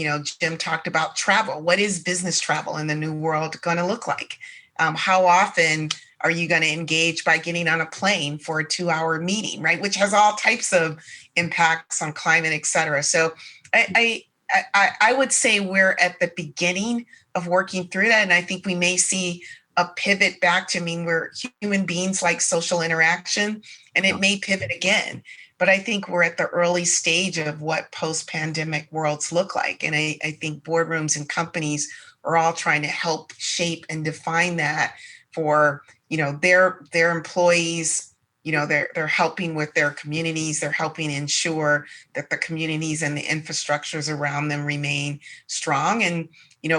Jim talked about travel. What is business travel in the new world going to look like? How often are you going to engage by getting on a plane for a 2-hour meeting, right? Which has all types of impacts on climate, et cetera. So I would say we're at the beginning of working through that. And I think we may see a pivot back to, we're human beings like social interaction, and it may pivot again. But I think we're at the early stage of what post-pandemic worlds look like. And I think boardrooms and companies are all trying to help shape and define that for, their employees. They're helping with their communities. They're helping ensure that the communities and the infrastructures around them remain strong. And,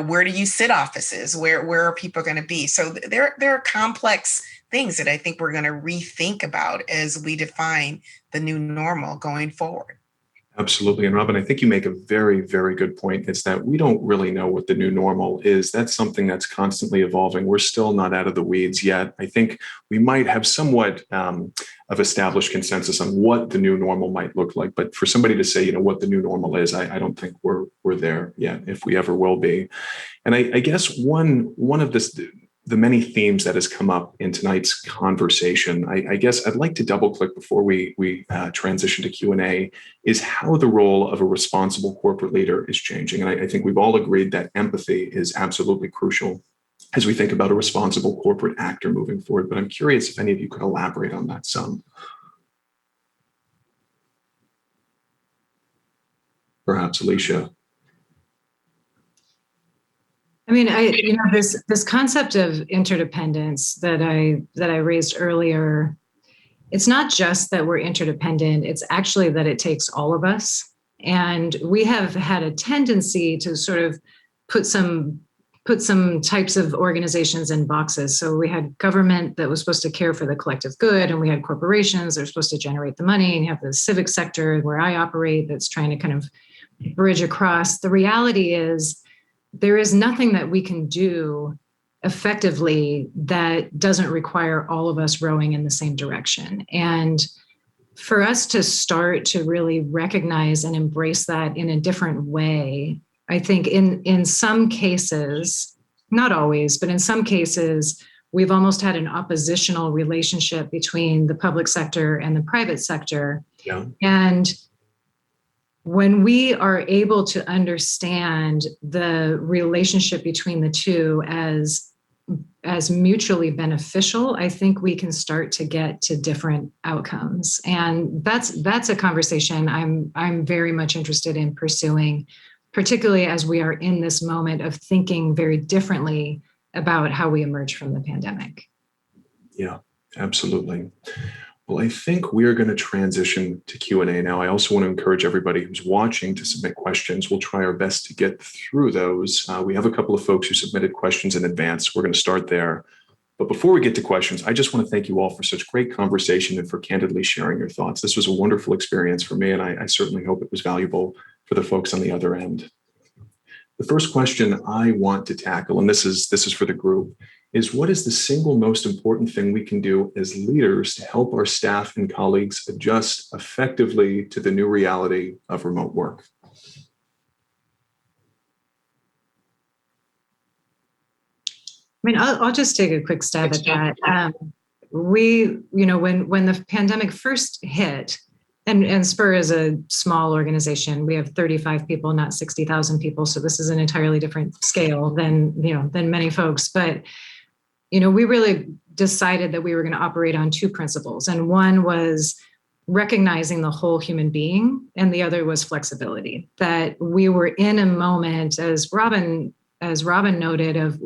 where do you sit offices? Where are people going to be? So there are complex things that I think we're going to rethink about as we define the new normal going forward.
Absolutely. And Robin, I think you make a very, very good point. It's that we don't really know what the new normal is. That's something that's constantly evolving. We're still not out of the weeds yet. I think we might have somewhat of established consensus on what the new normal might look like. But for somebody to say, what the new normal is, I don't think we're there yet, if we ever will be. And I guess one of the many themes that has come up in tonight's conversation, I guess I'd like to double click before we transition to Q&A, is how the role of a responsible corporate leader is changing. And I think we've all agreed that empathy is absolutely crucial as we think about a responsible corporate actor moving forward. But I'm curious if any of you could elaborate on that some. Perhaps Alicia.
This concept of interdependence that I raised earlier, it's not just that we're interdependent, it's actually that it takes all of us. And we have had a tendency to sort of put some types of organizations in boxes. So we had government that was supposed to care for the collective good, and we had corporations that are supposed to generate the money, and you have the civic sector where I operate that's trying to kind of bridge across. The reality is, there is nothing that we can do effectively that doesn't require all of us rowing in the same direction. And for us to start to really recognize and embrace that in a different way, I think in some cases, not always, but in some cases, we've almost had an oppositional relationship between the public sector and the private sector.
Yeah.
And when we are able to understand the relationship between the two as as mutually beneficial, I think we can start to get to different outcomes. And that's a conversation I'm very much interested in pursuing, particularly as we are in this moment of thinking very differently about how we emerge from the pandemic.
Yeah, absolutely. Well, I think we are going to transition to Q&A now. I also want to encourage everybody who's watching to submit questions. We'll try our best to get through those. We have a couple of folks who submitted questions in advance. We're going to start there. But before we get to questions, I just want to thank you all for such great conversation and for candidly sharing your thoughts. This was a wonderful experience for me, and I certainly hope it was valuable for the folks on the other end. The first question I want to tackle, and this is for the group, is what is the single most important thing we can do as leaders to help our staff and colleagues adjust effectively to the new reality of remote work?
I mean, I'll just take a quick stab at that. When the pandemic first hit, and SPUR is a small organization. We have 35 people, not 60,000 people. So this is an entirely different scale than many folks. But we really decided that we were going to operate on two principles. And one was recognizing the whole human being, and the other was flexibility. That we were in a moment, as Robin noted, of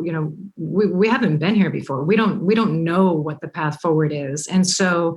we haven't been here before. We don't know what the path forward is. And so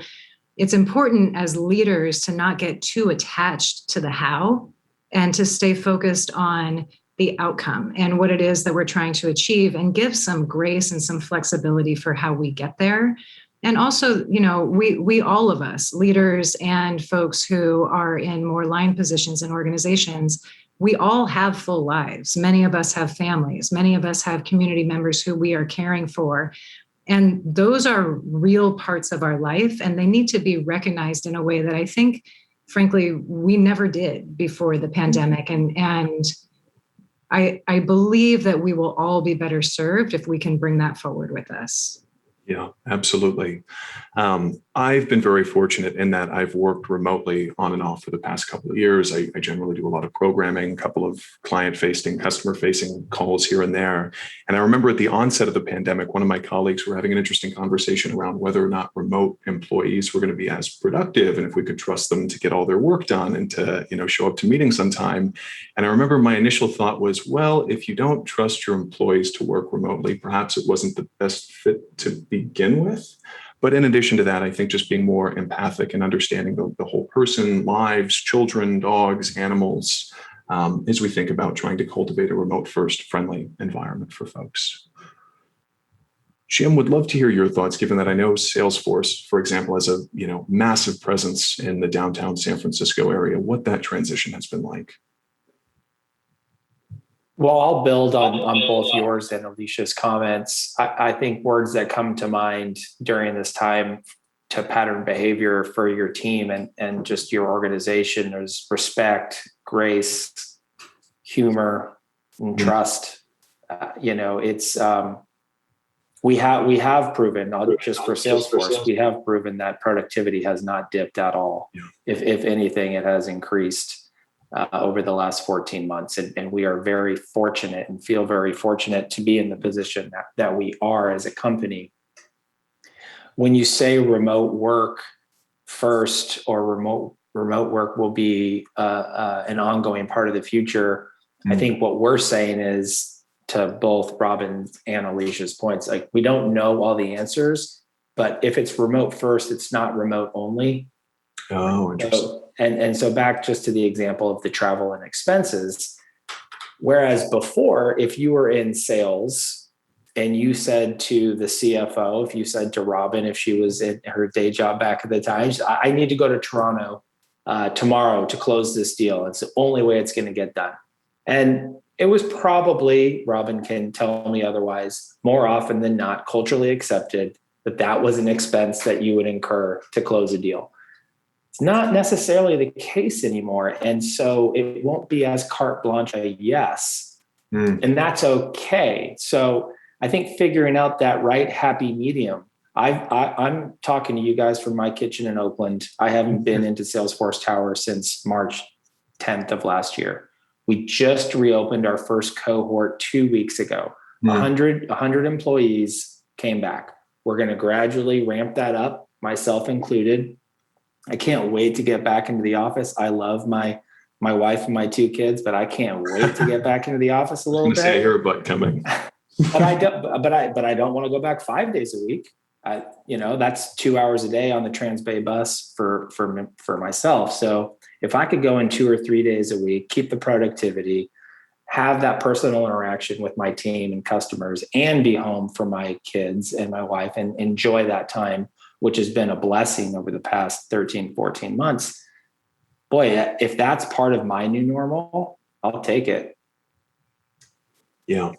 it's important as leaders to not get too attached to the how and to stay focused on the outcome and what it is that we're trying to achieve, and give some grace and some flexibility for how we get there. And also, we all of us, leaders and folks who are in more line positions in organizations, we all have full lives. Many of us have families. Many of us have community members who we are caring for. And those are real parts of our life, and they need to be recognized in a way that I think, frankly, we never did before the pandemic. And I believe that we will all be better served if we can bring that forward with us.
Yeah, absolutely. I've been very fortunate in that I've worked remotely on and off for the past couple of years. I generally do a lot of programming, a couple of client-facing, customer-facing calls here and there. And I remember at the onset of the pandemic, one of my colleagues were having an interesting conversation around whether or not remote employees were going to be as productive and if we could trust them to get all their work done and to, show up to meetings on time. And I remember my initial thought was, well, if you don't trust your employees to work remotely, perhaps it wasn't the best fit to begin with. But in addition to that, I think just being more empathic and understanding the whole person, lives, children, dogs, animals, as we think about trying to cultivate a remote first friendly environment for folks. Jim, would love to hear your thoughts, given that I know Salesforce, for example, has a massive presence in the downtown San Francisco area, what that transition has been like.
Well, I'll build on both yours and Alicia's comments. I think words that come to mind during this time to pattern behavior for your team and just your organization is respect, grace, humor, and trust. We have proven, not just for Salesforce, we have proven that productivity has not dipped at all. Yeah. If anything, it has increased over the last 14 months. And we are very fortunate and feel very fortunate to be in the position that we are as a company. When you say remote work first or remote work will be an ongoing part of the future, I think what we're saying is, to both Robin and Alicia's points, like we don't know all the answers, but if it's remote first, it's not remote only.
Oh, interesting.
So back just to the example of the travel and expenses, whereas before, if you were in sales and you said to the CFO, if you said to Robin, if she was in her day job back at the time, I need to go to Toronto tomorrow to close this deal. It's the only way it's going to get done. And it was probably, Robin can tell me otherwise, more often than not culturally accepted that was an expense that you would incur to close a deal. It's not necessarily the case anymore. And so it won't be as carte blanche a yes. And that's okay. So I think figuring out that right happy medium. I'm talking to you guys from my kitchen in Oakland. I haven't been into Salesforce Tower since March 10th of last year. We just reopened our first cohort 2 weeks ago. 100 employees came back. We're going to gradually ramp that up, myself included. I can't wait to get back into the office. I love my wife and my 2 kids, but I can't wait to get back into the office a little bit.
Say your butt coming.
but I don't want to go back 5 days a week. That's 2 hours a day on the Transbay bus for myself. So if I could go in 2 or 3 days a week, keep the productivity, have that personal interaction with my team and customers, and be home for my kids and my wife and enjoy that time, which has been a blessing over the past 13, 14 months. Boy, if that's part of my new normal, I'll take it.
Yeah.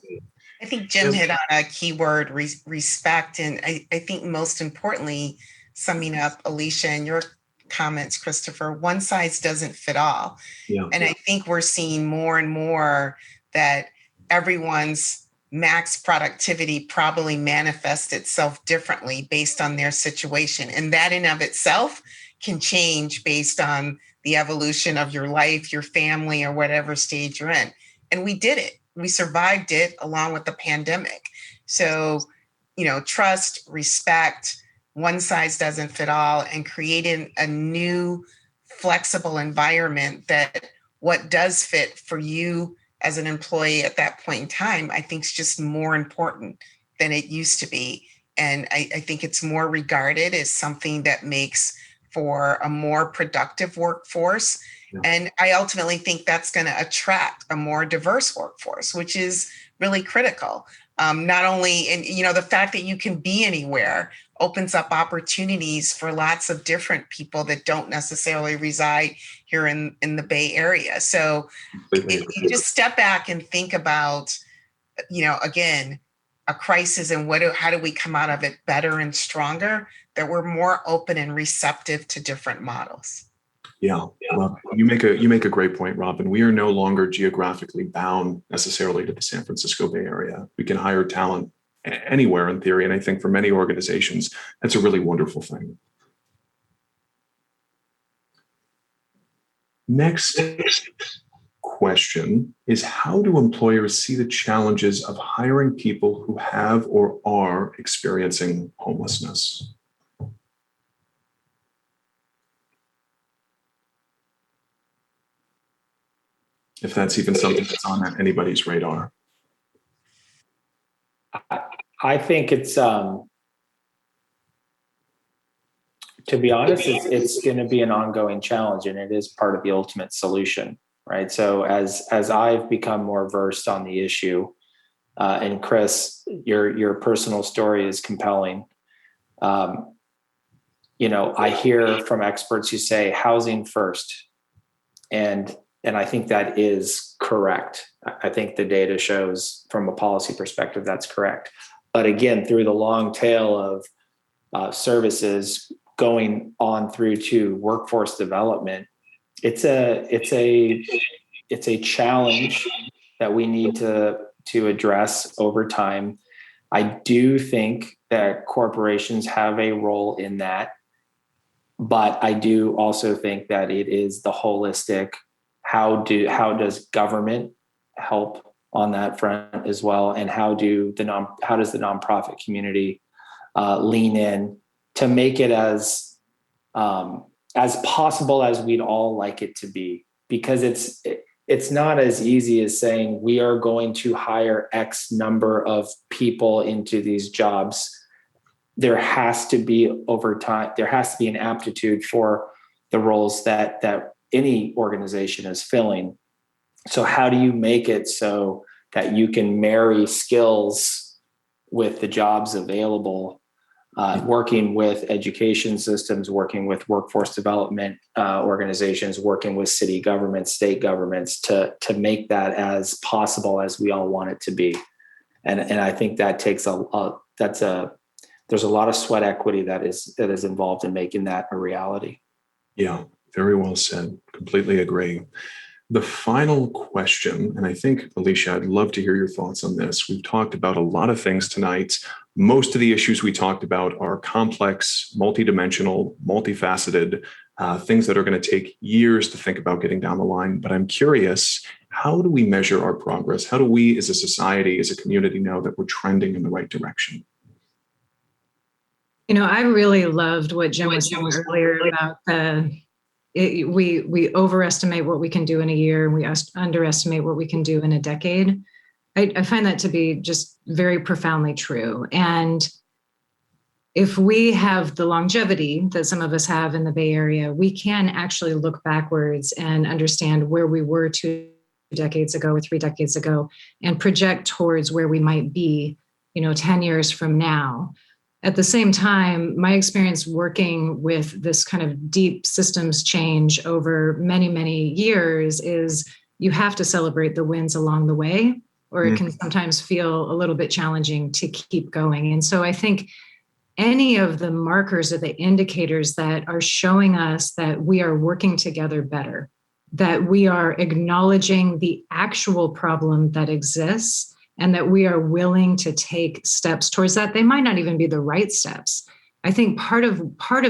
I think Jim hit on a key word, respect. And I think most importantly, summing up Alicia and your comments, Christopher, one size doesn't fit all.
Yeah.
And I think we're seeing more and more that everyone's max productivity probably manifests itself differently based on their situation. And that in of itself can change based on the evolution of your life, your family, or whatever stage you're in. And we did it. We survived it along with the pandemic. So, trust, respect, one size doesn't fit all, and creating a new flexible environment that what does fit for you as an employee at that point in time, I think is just more important than it used to be. And I think it's more regarded as something that makes for a more productive workforce. Yeah. And I ultimately think that's going to attract a more diverse workforce, which is really critical. Not only, and the fact that you can be anywhere opens up opportunities for lots of different people that don't necessarily reside here in the Bay Area. So if you just step back and think about, again, a crisis and how do we come out of it better and stronger, that we're more open and receptive to different models.
Yeah, well, you make a great point, Robin. We are no longer geographically bound necessarily to the San Francisco Bay Area. We can hire talent anywhere in theory, and I think for many organizations, that's a really wonderful thing. Next question is, how do employers see the challenges of hiring people who have or are experiencing homelessness? If that's even something that's on anybody's radar.
I think it's, to be honest, it's going to be an ongoing challenge, and it is part of the ultimate solution, right? So as I've become more versed on the issue, and Chris, your personal story is compelling. I hear from experts who say housing first, and I think that is correct. I think the data shows from a policy perspective that's correct. But again, through the long tail of services going on through to workforce development, it's a challenge that we need to address over time. I do think that corporations have a role in that, but I do also think that it is the holistic. How does government help on that front as well, and how does the nonprofit community lean in to make it as possible as we'd all like it to be? Because it's not as easy as saying we are going to hire X number of people into these jobs. There has to be over time. There has to be an aptitude for the roles that any organization is filling. So how do you make it so that you can marry skills with the jobs available, working with education systems, working with workforce development organizations, working with city governments, state governments to make that as possible as we all want it to be. And I think that takes there's a lot of sweat equity that is involved in making that a reality.
Yeah. Very well said. Completely agree. The final question, and I think, Alicia, I'd love to hear your thoughts on this. We've talked about a lot of things tonight. Most of the issues we talked about are complex, multidimensional, multifaceted, things that are going to take years to think about getting down the line. But I'm curious, how do we measure our progress? How do we as a society, as a community, know that we're trending in the right direction?
I really loved what Jim was saying earlier about we overestimate what we can do in a year and we underestimate what we can do in a decade. I find that to be just very profoundly true. And if we have the longevity that some of us have in the Bay Area, we can actually look backwards and understand where we were 2 decades ago or 3 decades ago and project towards where we might be, 10 years from now. At the same time, my experience working with this kind of deep systems change over many, many years is you have to celebrate the wins along the way, or it can sometimes feel a little bit challenging to keep going. And so I think any of the markers or the indicators that are showing us that we are working together better, that we are acknowledging the actual problem that exists, and that we are willing to take steps towards that. They might not even be the right steps. I think part of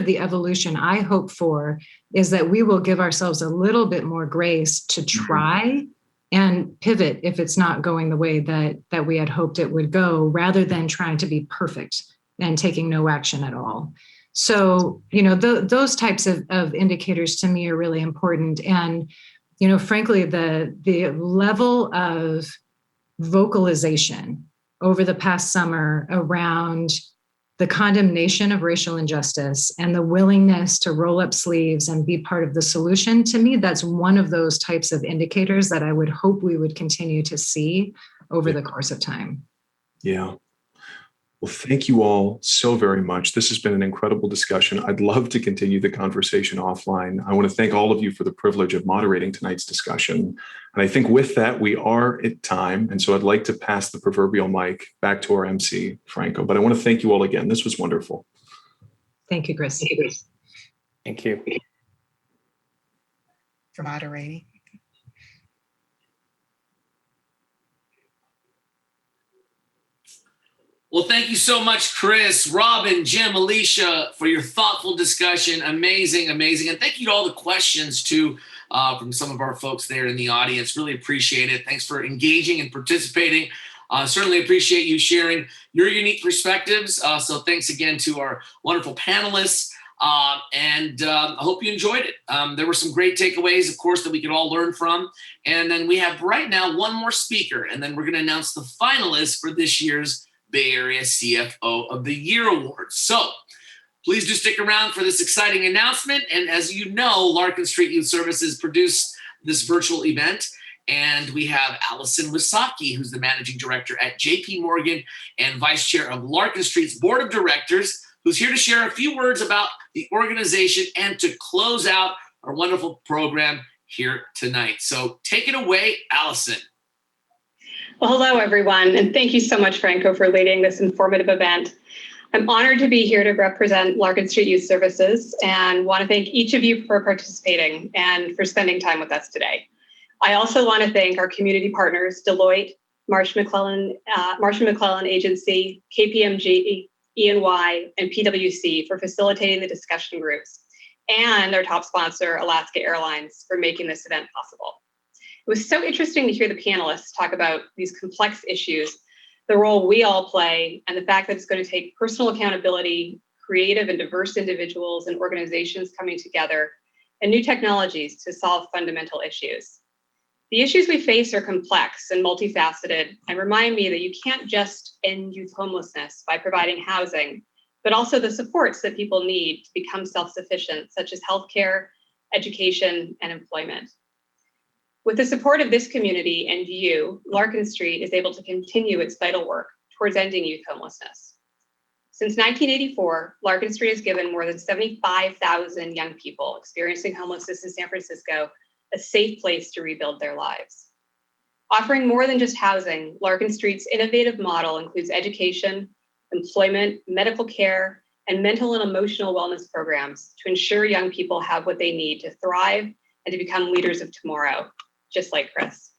the evolution I hope for is that we will give ourselves a little bit more grace to try and pivot if it's not going the way that we had hoped it would go, rather than trying to be perfect and taking no action at all. So, those types of indicators to me are really important. And, frankly, the level of vocalization over the past summer around the condemnation of racial injustice and the willingness to roll up sleeves and be part of the solution, to me, that's one of those types of indicators that I would hope we would continue to see over the course of time.
Yeah. Well, thank you all so very much. This has been an incredible discussion. I'd love to continue the conversation offline. I want to thank all of you for the privilege of moderating tonight's discussion. And I think with that, we are at time. And so I'd like to pass the proverbial mic back to our MC, Franco. But I want to thank you all again. This was wonderful.
Thank you, Chris.
Thank you.
For moderating.
Well, thank you so much, Chris, Robin, Jim, Alicia, for your thoughtful discussion. Amazing, amazing. And thank you to all the questions, too, from some of our folks there in the audience. Really appreciate it. Thanks for engaging and participating. Certainly appreciate you sharing your unique perspectives. So thanks again to our wonderful panelists. And I hope you enjoyed it. There were some great takeaways, of course, that we could all learn from. And then we have right now one more speaker, and then we're going to announce the finalists for this year's Bay Area CFO of the Year Award. So please do stick around for this exciting announcement. And as you know, Larkin Street Youth Services produced this virtual event. And we have Allison Wisocki, who's the managing director at JP Morgan and vice chair of Larkin Street's board of directors, who's here to share a few words about the organization and to close out our wonderful program here tonight. So take it away, Allison.
Well, hello, everyone, and thank you so much, Franco, for leading this informative event. I'm honored to be here to represent Larkin Street Youth Services and want to thank each of you for participating and for spending time with us today. I also want to thank our community partners, Deloitte, Marsh McLellan Agency, KPMG, E&Y, and PwC for facilitating the discussion groups, and our top sponsor, Alaska Airlines, for making this event possible. It was so interesting to hear the panelists talk about these complex issues, the role we all play, and the fact that it's going to take personal accountability, creative and diverse individuals and organizations coming together, and new technologies to solve fundamental issues. The issues we face are complex and multifaceted and remind me that you can't just end youth homelessness by providing housing, but also the supports that people need to become self-sufficient, such as healthcare, education, and employment. With the support of this community and you, Larkin Street is able to continue its vital work towards ending youth homelessness. Since 1984, Larkin Street has given more than 75,000 young people experiencing homelessness in San Francisco a safe place to rebuild their lives. Offering more than just housing, Larkin Street's innovative model includes education, employment, medical care, and mental and emotional wellness programs to ensure young people have what they need to thrive and to become leaders of tomorrow, just like Chris.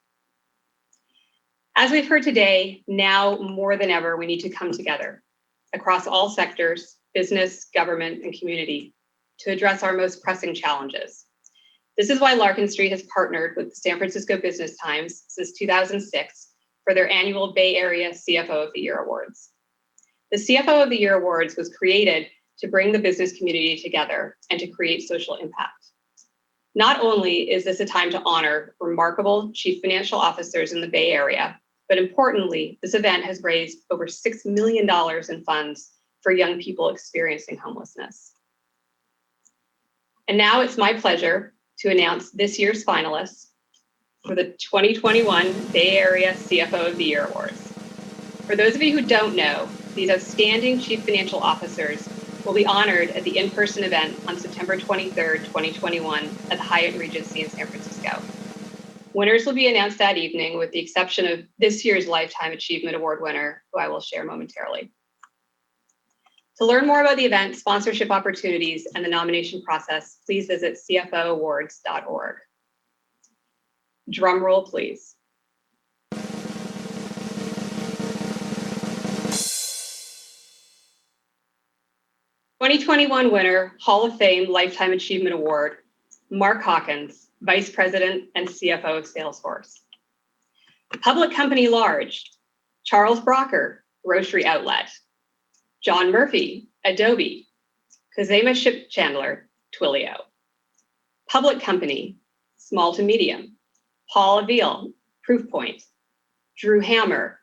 As we've heard today, now more than ever, we need to come together across all sectors, business, government, and community to address our most pressing challenges. This is why Larkin Street has partnered with the San Francisco Business Times since 2006 for their annual Bay Area CFO of the Year Awards. The CFO of the Year Awards was created to bring the business community together and to create social impact. Not only is this a time to honor remarkable chief financial officers in the Bay Area, but importantly, this event has raised over $6 million in funds for young people experiencing homelessness. And now it's my pleasure to announce this year's finalists for the 2021 Bay Area CFO of the Year Awards. For those of you who don't know, these outstanding chief financial officers will be honored at the in-person event on September 23rd, 2021 at the Hyatt Regency in San Francisco. Winners will be announced that evening with the exception of this year's Lifetime Achievement Award winner, who I will share momentarily. To learn more about the event, sponsorship opportunities, and the nomination process, please visit cfoawards.org. Drum roll, please. '21 winner, Hall of Fame Lifetime Achievement Award, Mark Hawkins, Vice President and CFO of Salesforce. Public Company Large, Charles Brocker, Grocery Outlet. John Murphy, Adobe. Kazema Ship Chandler, Twilio. Public Company, Small to Medium. Paul Avil, Proofpoint. Drew Hammer,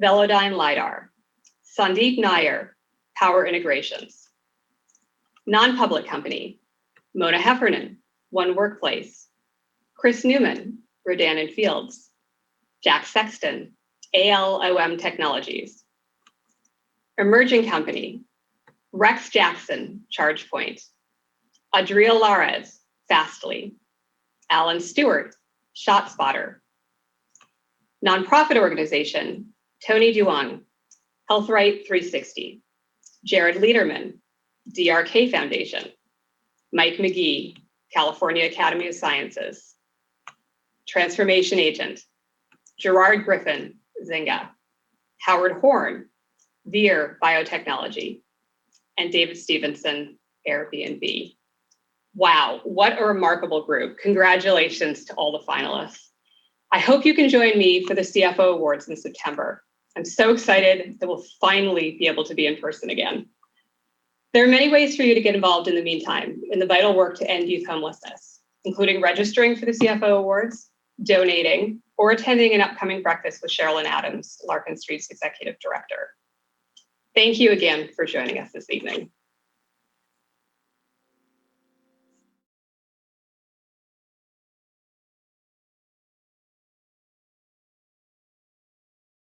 Velodyne LiDAR. Sandeep Nair, Power Integrations. Non-public company, Mona Heffernan, One Workplace. Chris Newman, Rodan and Fields. Jack Sexton, ALOM Technologies. Emerging company, Rex Jackson, ChargePoint. Adriel Lares, Fastly. Alan Stewart, ShotSpotter. Nonprofit organization, Tony Duong, HealthRight 360. Jared Lederman, DRK Foundation. Mike McGee, California Academy of Sciences. Transformation Agent, Gerard Griffin, Zynga. Howard Horn, Veer Biotechnology. And David Stevenson, Airbnb. Wow, what a remarkable group. Congratulations to all the finalists. I hope you can join me for the CFO Awards in September. I'm so excited that we'll finally be able to be in person again. There are many ways for you to get involved in the meantime in the vital work to end youth homelessness, including registering for the CFO Awards, donating, or attending an upcoming breakfast with Sherilyn Adams, Larkin Street's Executive Director. Thank you again for joining us this evening.